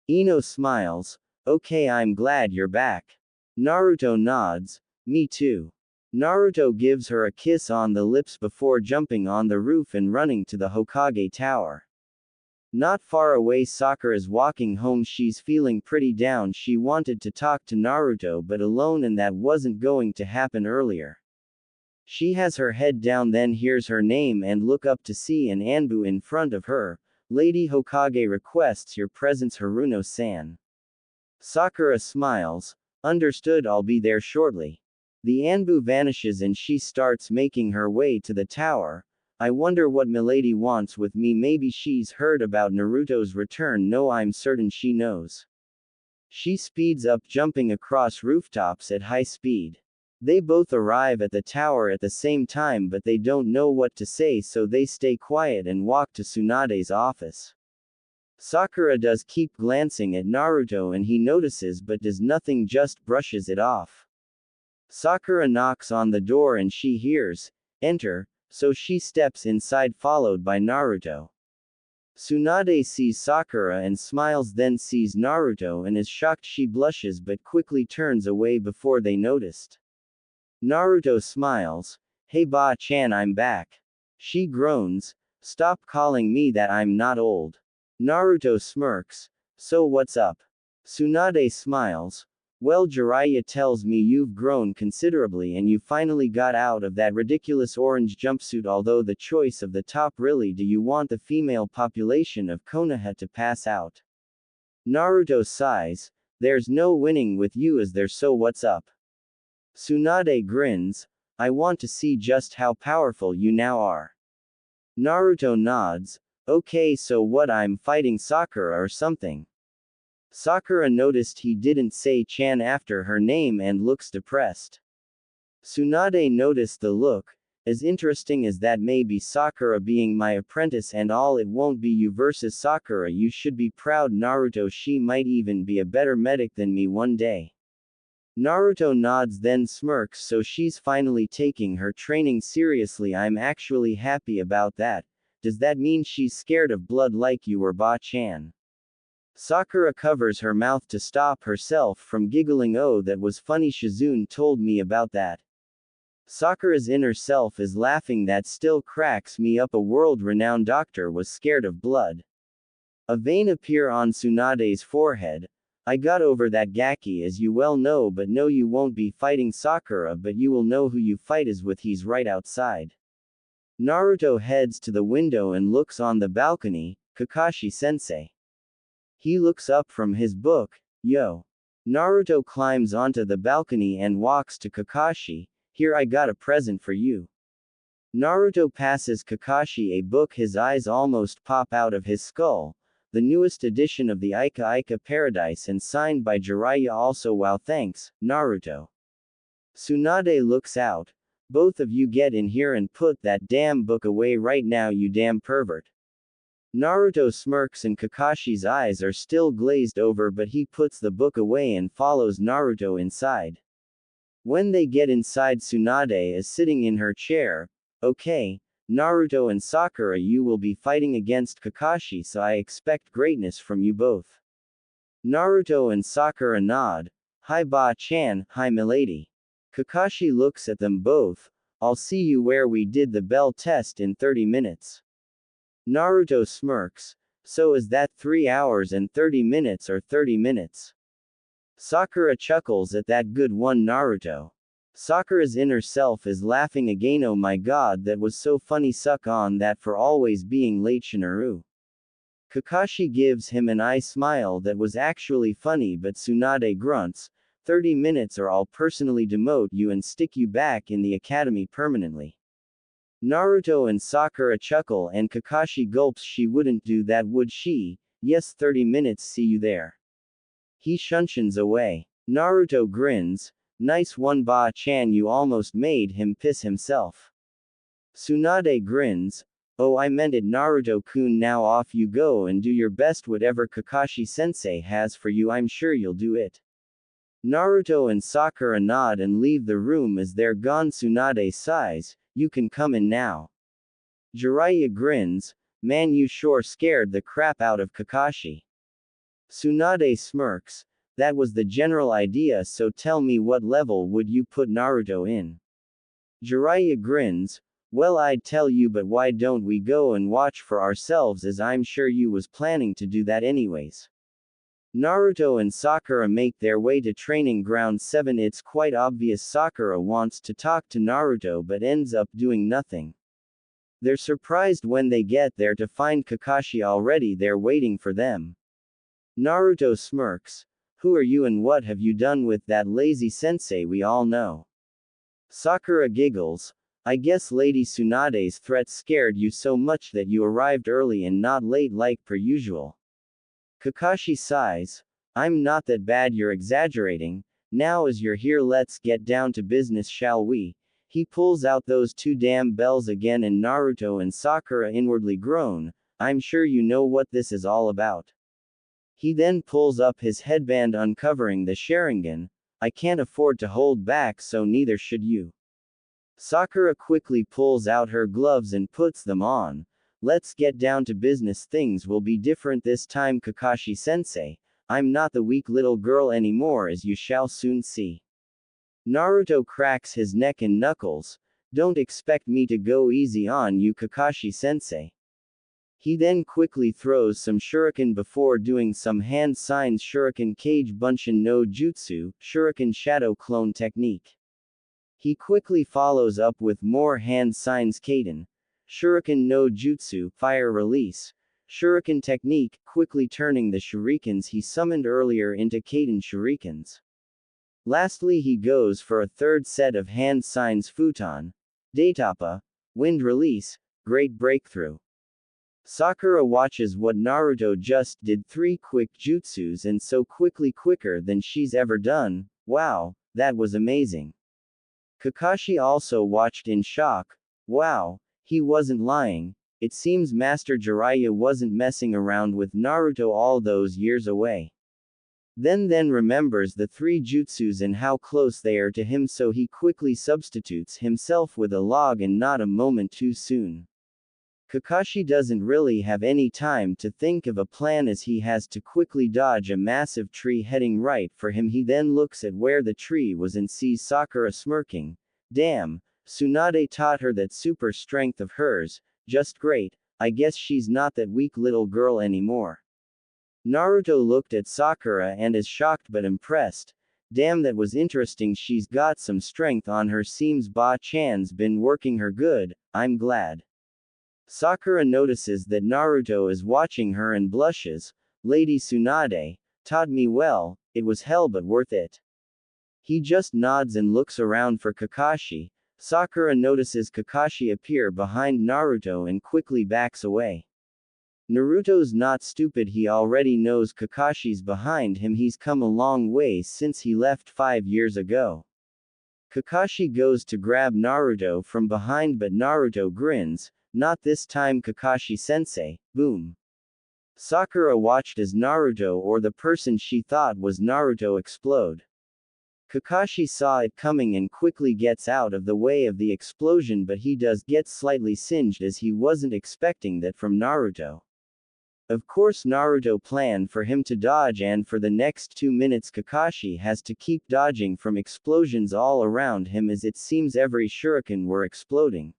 Ino smiles, okay, I'm glad you're back. Naruto nods, me too. Naruto gives her a kiss on the lips before jumping on the roof and running to the Hokage tower. Not far away, Sakura's walking home. She's feeling pretty down. She wanted to talk to Naruto but alone, and that wasn't going to happen earlier. She has her head down, then hears her name and look up to see an Anbu in front of her. Lady Hokage requests your presence, Haruno-san. Sakura smiles, understood, I'll be there shortly. The Anbu vanishes and she starts making her way to the tower. I wonder what Milady wants with me. Maybe she's heard about Naruto's return. No, I'm certain she knows. She speeds up, jumping across rooftops at high speed. They both arrive at the tower at the same time, but they don't know what to say, so they stay quiet and walk to Tsunade's office. Sakura does keep glancing at Naruto and he notices but does nothing, just brushes it off. Sakura knocks on the door and she hears, enter. So she steps inside, followed by Naruto. Tsunade sees Sakura and smiles, then sees Naruto and is shocked. She blushes but quickly turns away before they noticed. Naruto smiles, hey Ba-chan, I'm back. She groans, stop calling me that, I'm not old. Naruto smirks, so what's up? Tsunade smiles, well, Jiraiya tells me you've grown considerably and you finally got out of that ridiculous orange jumpsuit, although the choice of the top. Really, do you want the female population of Konoha to pass out? Naruto sighs, there's no winning with you, is there? So what's up? Tsunade grins, I want to see just how powerful you now are. Naruto nods, Okay, so what, I'm fighting Sakura or something? Sakura noticed he didn't say Chan after her name and looks depressed. Tsunade noticed the look. As interesting as that may be, Sakura being my apprentice and all, it won't be you versus Sakura. You should be proud, Naruto. She might even be a better medic than me one day. Naruto nods then smirks, so she's finally taking her training seriously. I'm actually happy about that. Does that mean she's scared of blood like you were, Ba-chan? Sakura covers her mouth to stop herself from giggling. Oh, that was funny. Shizune told me about that. Sakura's inner self is laughing. That still cracks me up. A world-renowned doctor was scared of blood. A vein appear on Tsunade's forehead. I got over that, Gaki, as you well know, but no, you won't be fighting Sakura, but you will know who you fight is with. He's right outside. Naruto heads to the window and looks on the balcony. Kakashi-sensei. He looks up from his book. Yo. Naruto climbs onto the balcony and walks to Kakashi. Here, I got a present for you. Naruto passes Kakashi a book. His eyes almost pop out of his skull. The newest edition of the Ika Ika Paradise and signed by Jiraiya also. Wow, thanks, Naruto. Tsunade looks out. Both of you get in here and put that damn book away right now, you damn pervert. Naruto smirks and Kakashi's eyes are still glazed over, but he puts the book away and follows Naruto inside. When they get inside, Tsunade is sitting in her chair. Okay, Naruto and Sakura, you will be fighting against Kakashi, so I expect greatness from you both. Naruto and Sakura nod. Hi Ba-chan, hi milady. Kakashi looks at them both. I'll see you where we did the bell test in 30 minutes. Naruto smirks. So is that 3 hours and 30 minutes or 30 minutes? Sakura chuckles at that. Good one, Naruto. Sakura's inner self is laughing again. Oh my god, that was so funny. Suck on that for always being late, Shinoru. Kakashi gives him an eye smile that was actually funny, but Tsunade grunts. 30 minutes or I'll personally demote you and stick you back in the academy permanently. Naruto and Sakura chuckle and Kakashi gulps. She wouldn't do that, would she? Yes, 30 minutes, see you there. He shunshins away. Naruto grins. Nice one, Ba-chan, you almost made him piss himself. Tsunade grins. Oh, I meant it, Naruto-kun. Now off you go and do your best. Whatever Kakashi-sensei has for you, I'm sure you'll do it. Naruto and Sakura nod and leave the room. As they're gone, Tsunade sighs. You can come in now. Jiraiya grins. Man, you sure scared the crap out of Kakashi. Tsunade smirks. That was the general idea, so tell me, what level would you put Naruto in? Jiraiya grins. Well, I'd tell you, but why don't we go and watch for ourselves, as I'm sure you was planning to do that anyways. Naruto and Sakura make their way to Training Ground 7. It's quite obvious Sakura wants to talk to Naruto but ends up doing nothing. They're surprised when they get there to find Kakashi already there waiting for them. Naruto smirks. Who are you and what have you done with that lazy sensei we all know? Sakura giggles. I guess Lady Tsunade's threat scared you so much that you arrived early and not late like per usual. Kakashi sighs. I'm not that bad, you're exaggerating. Now as you're here, let's get down to business, shall we? He pulls out those 2 damn bells again and Naruto and Sakura inwardly groan. I'm sure you know what this is all about. He then pulls up his headband, uncovering the Sharingan. I can't afford to hold back, so neither should you. Sakura quickly pulls out her gloves and puts them on. Let's get down to business. Things will be different this time, Kakashi-sensei. I'm not the weak little girl anymore, as you shall soon see. Naruto cracks his neck and knuckles. Don't expect me to go easy on you, Kakashi-sensei. He then quickly throws some shuriken before doing some hand signs. Shuriken Kage Bunshin no Jutsu, Shuriken Shadow Clone Technique. He quickly follows up with more hand signs. Kaden. Shuriken no Jutsu, Fire Release. Shuriken Technique, quickly turning the shurikens he summoned earlier into Kaden shurikens. Lastly, he goes for a third set of hand signs. Futon. Daitapa. Wind Release, Great Breakthrough. Sakura watches what Naruto just did, 3 quick jutsus, and so quicker than she's ever done. Wow, that was amazing. Kakashi also watched in shock. Wow, he wasn't lying. It seems Master Jiraiya wasn't messing around with Naruto all those years away. Then remembers the 3 jutsus and how close they are to him, so he quickly substitutes himself with a log, and not a moment too soon. Kakashi doesn't really have any time to think of a plan, as he has to quickly dodge a massive tree heading right for him. He then looks at where the tree was and sees Sakura smirking. Damn, Tsunade taught her that super strength of hers. Just great, I guess she's not that weak little girl anymore. Naruto looked at Sakura and is shocked but impressed. Damn, that was interesting, she's got some strength on her, seems Ba-chan's been working her good, I'm glad. Sakura notices that Naruto is watching her and blushes. Lady Tsunade taught me well, it was hell but worth it. He just nods and looks around for Kakashi. Sakura notices Kakashi appear behind Naruto and quickly backs away. Naruto's not stupid, he already knows Kakashi's behind him, he's come a long way since he left 5 years ago. Kakashi goes to grab Naruto from behind, but Naruto grins. Not this time, Kakashi-sensei. Boom. Sakura watched as Naruto, or the person she thought was Naruto, explode. Kakashi saw it coming and quickly gets out of the way of the explosion, but he does get slightly singed as he wasn't expecting that from Naruto. Of course Naruto planned for him to dodge, and for the next 2 minutes Kakashi has to keep dodging from explosions all around him, as it seems every shuriken were exploding.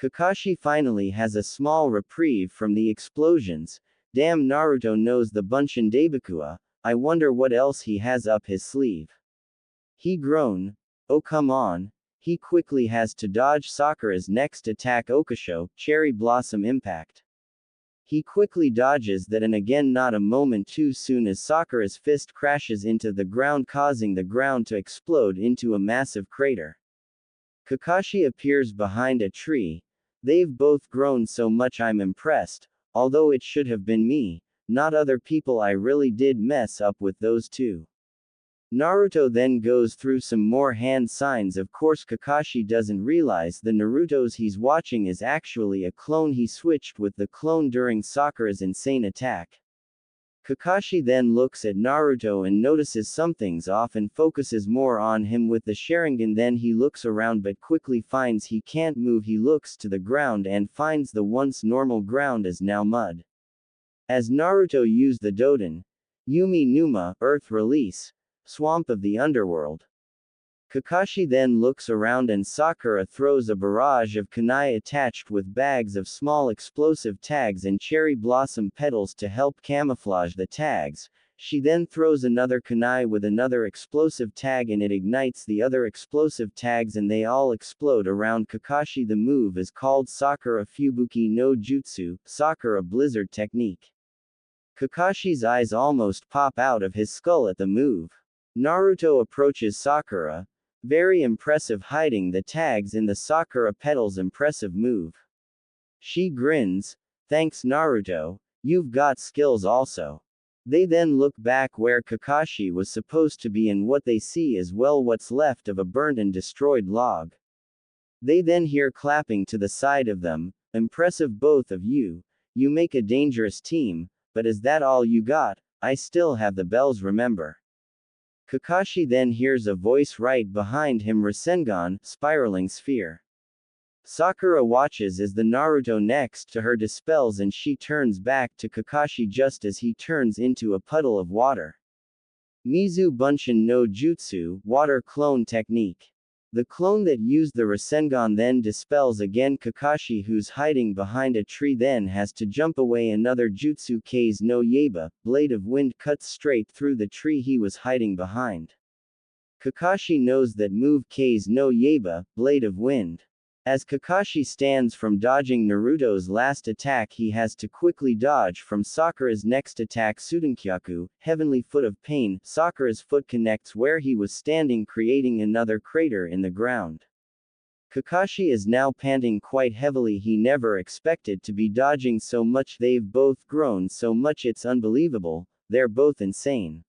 Kakashi finally has a small reprieve from the explosions. Damn, Naruto knows the Bunshin Daibakua, I wonder what else he has up his sleeve. He groaned. Oh come on. He quickly has to dodge Sakura's next attack, Okusho, Cherry Blossom Impact. He quickly dodges that, and again not a moment too soon, as Sakura's fist crashes into the ground, causing the ground to explode into a massive crater. Kakashi appears behind a tree. They've both grown so much, I'm impressed, although it should have been me, not other people. I really did mess up with those two. Naruto then goes through some more hand signs. Of course Kakashi doesn't realize the Naruto's he's watching is actually a clone. He switched with the clone during Sakura's insane attack. Kakashi then looks at Naruto and notices something's off and focuses more on him with the Sharingan. Then he looks around but quickly finds he can't move. He looks to the ground and finds the once normal ground is now mud. As Naruto used the Doden, Yumi Numa, Earth Release, Swamp of the Underworld. Kakashi then looks around and Sakura throws a barrage of kunai attached with bags of small explosive tags and cherry blossom petals to help camouflage the tags. She then throws another kunai with another explosive tag and it ignites the other explosive tags and they all explode around Kakashi. The move is called Sakura Fubuki no Jutsu, Sakura Blizzard Technique. Kakashi's eyes almost pop out of his skull at the move. Naruto approaches Sakura. Very impressive, hiding the tags in the Sakura petals. Impressive move. She grins. Thanks Naruto, you've got skills also. They then look back where Kakashi was supposed to be and what they see is well what's left of a burnt and destroyed log. They then hear clapping to the side of them. Impressive both of you. You make a dangerous team, but is that all you got? I still have the bells, remember. Kakashi then hears a voice right behind him, Rasengan, spiraling sphere. Sakura watches as the Naruto next to her dispels and she turns back to Kakashi just as he turns into a puddle of water. Mizu Bunshin no Jutsu, Water Clone Technique. The clone that used the Rasengan then dispels again. Kakashi, who's hiding behind a tree, then has to jump away. Another jutsu, Kei's no Yaiba, Blade of Wind, cuts straight through the tree he was hiding behind. Kakashi knows that move, Kei's no Yaiba, Blade of Wind. As Kakashi stands from dodging Naruto's last attack, he has to quickly dodge from Sakura's next attack, Sudankyaku, Heavenly Foot of Pain. Sakura's foot connects where he was standing, creating another crater in the ground. Kakashi is now panting quite heavily. He never expected to be dodging so much. They've both grown so much it's unbelievable, they're both insane.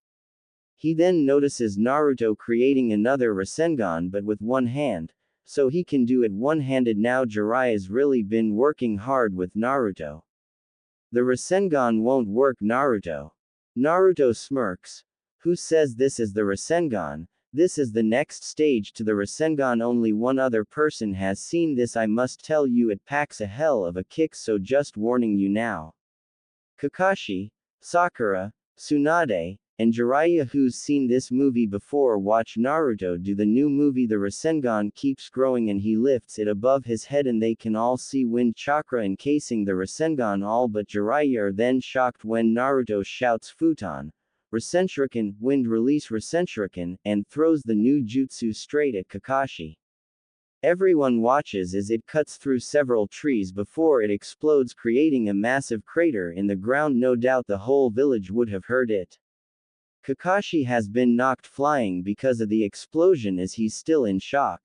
He then notices Naruto creating another Rasengan but with one hand, so he can do it one-handed now. Jiraiya's really been working hard with Naruto. The Rasengan won't work, Naruto. Naruto smirks. Who says this is the Rasengan? This is the next stage to the Rasengan. Only one other person has seen this. I must tell you, it packs a hell of a kick, so just warning you now. Kakashi, Sakura, Tsunade, and Jiraiya, who's seen this movie before, watch Naruto do the new movie. The Rasengan keeps growing and he lifts it above his head and they can all see wind chakra encasing the Rasengan. All but Jiraiya are then shocked when Naruto shouts Futon, Rasenshuriken, wind release Rasenshuriken, and throws the new jutsu straight at Kakashi. Everyone watches as it cuts through several trees before it explodes, creating a massive crater in the ground. No doubt the whole village would have heard it. Kakashi has been knocked flying because of the explosion as he's still in shock.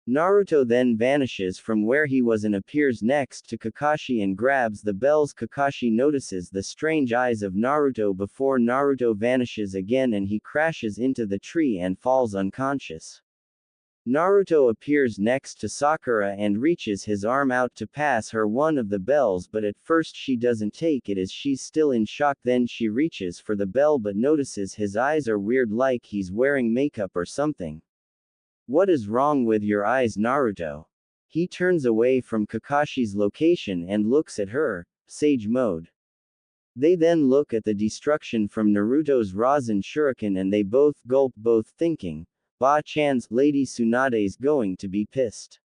Naruto then vanishes from where he was and appears next to Kakashi and grabs the bells. Kakashi notices the strange eyes of Naruto before Naruto vanishes again and he crashes into the tree and falls unconscious. Naruto appears next to Sakura and reaches his arm out to pass her one of the bells, but at first she doesn't take it as she's still in shock. Then she reaches for the bell but notices his eyes are weird, like he's wearing makeup or something. What is wrong with your eyes, Naruto? He turns away from Kakashi's location and looks at her, Sage Mode. They then look at the destruction from Naruto's Rasen Shuriken and they both gulp, both thinking, Ba-chan's Lady Tsunade's going to be pissed.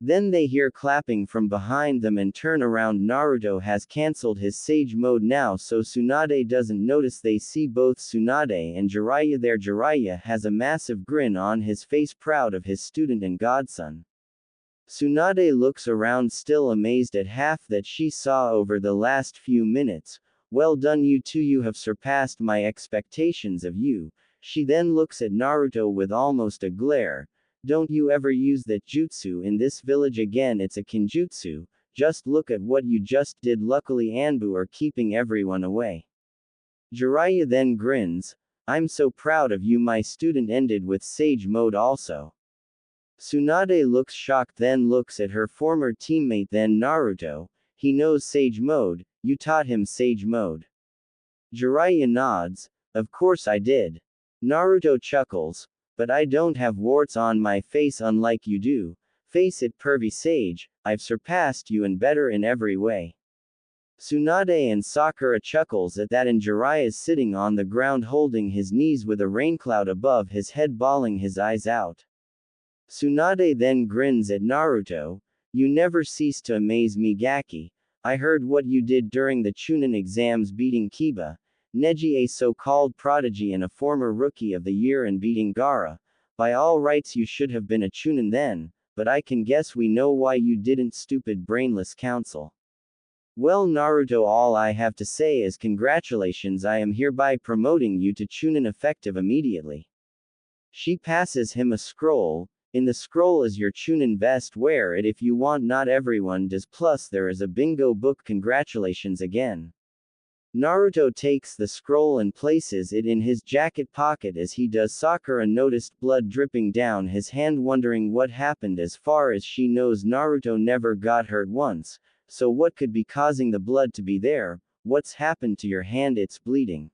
Then they hear clapping from behind them and turn around. Naruto has cancelled his Sage Mode now, so Tsunade doesn't notice. They see both Tsunade and Jiraiya there. Jiraiya has a massive grin on his face, proud of his student and godson. Tsunade looks around, still amazed at half that she saw over the last few minutes. Well done, you two, you have surpassed my expectations of you. She then looks at Naruto with almost a glare. Don't you ever use that jutsu in this village again. It's a kinjutsu. Just look at what you just did. Luckily Anbu are keeping everyone away. Jiraiya then grins. I'm so proud of you. My student ended with Sage Mode also. Tsunade looks shocked, then looks at her former teammate. Then Naruto. He knows Sage Mode. You taught him Sage Mode. Jiraiya nods. Of course I did. Naruto chuckles. But I don't have warts on my face unlike you do. Face it, pervy sage, I've surpassed you and better in every way. Tsunade and Sakura chuckles at that, and Jiraiya's sitting on the ground holding his knees with a raincloud above his head, bawling his eyes out. Tsunade then grins at Naruto. You never cease to amaze me, Gaki. I heard what you did during the Chunin exams, beating Kiba, Neji, a so-called prodigy and a former Rookie of the Year, and beating Gaara. By all rights you should have been a Chunin then, but I can guess we know why you didn't, stupid brainless counsel. Well, Naruto, all I have to say is congratulations. I am hereby promoting you to Chunin effective immediately. She passes him a scroll. In the scroll is your Chunin vest. Wear it if you want. Not everyone does. Plus there is a bingo book. Congratulations again. Naruto takes the scroll and places it in his jacket pocket. As he does, Sakura noticed blood dripping down his hand, wondering what happened. As far as she knows, Naruto never got hurt once, so what could be causing the blood to be there? What's happened to your hand? It's bleeding.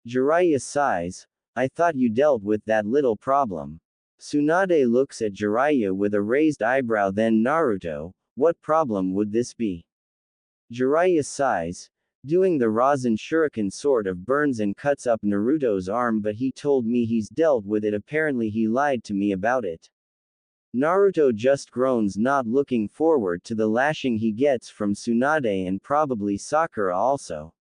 Jiraiya sighs. I thought you dealt with that little problem. Tsunade looks at Jiraiya with a raised eyebrow. Then Naruto, what problem would this be? Jiraiya sighs. Doing the Rasen Shuriken sort of burns and cuts up Naruto's arm, but he told me he's dealt with it. Apparently he lied to me about it. Naruto just groans, not looking forward to the lashing he gets from Tsunade and probably Sakura also.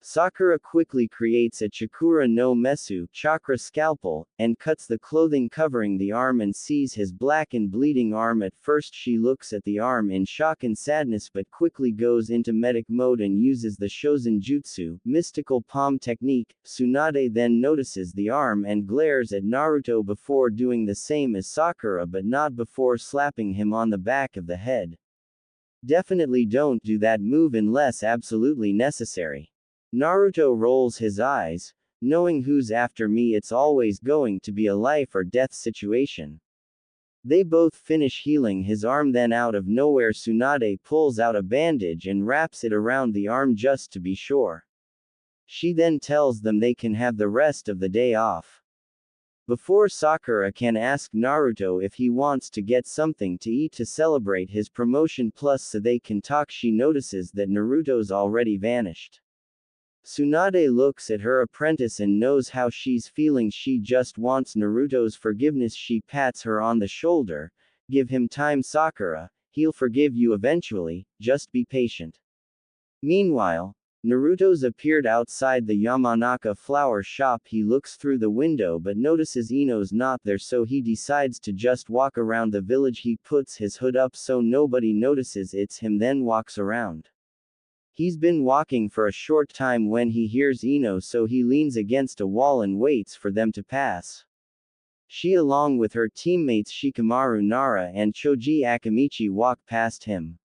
Sakura quickly creates a Chakura no Mesu chakra scalpel, and cuts the clothing covering the arm and sees his black and bleeding arm. At first she looks at the arm in shock and sadness but quickly goes into medic mode and uses the Shozen Jutsu, mystical palm technique. Tsunade then notices the arm and glares at Naruto before doing the same as Sakura but not before slapping him on the back of the head. Definitely don't do that move unless absolutely necessary. Naruto rolls his eyes, knowing who's after me, it's always going to be a life or death situation. They both finish healing his arm, then out of nowhere Tsunade pulls out a bandage and wraps it around the arm just to be sure. She then tells them they can have the rest of the day off. Before Sakura can ask Naruto if he wants to get something to eat to celebrate his promotion plus so they can talk, she notices that Naruto's already vanished. Tsunade looks at her apprentice and knows how she's feeling. She just wants Naruto's forgiveness. She pats her on the shoulder. Give him time, Sakura, he'll forgive you eventually, just be patient. Meanwhile, Naruto's appeared outside the Yamanaka flower shop. He looks through the window but notices Ino's not there, so he decides to just walk around the village. He puts his hood up so nobody notices it's him, then walks around. He's been walking for a short time when he hears Ino, so he leans against a wall and waits for them to pass. She along with her teammates Shikamaru Nara and Choji Akamichi walk past him.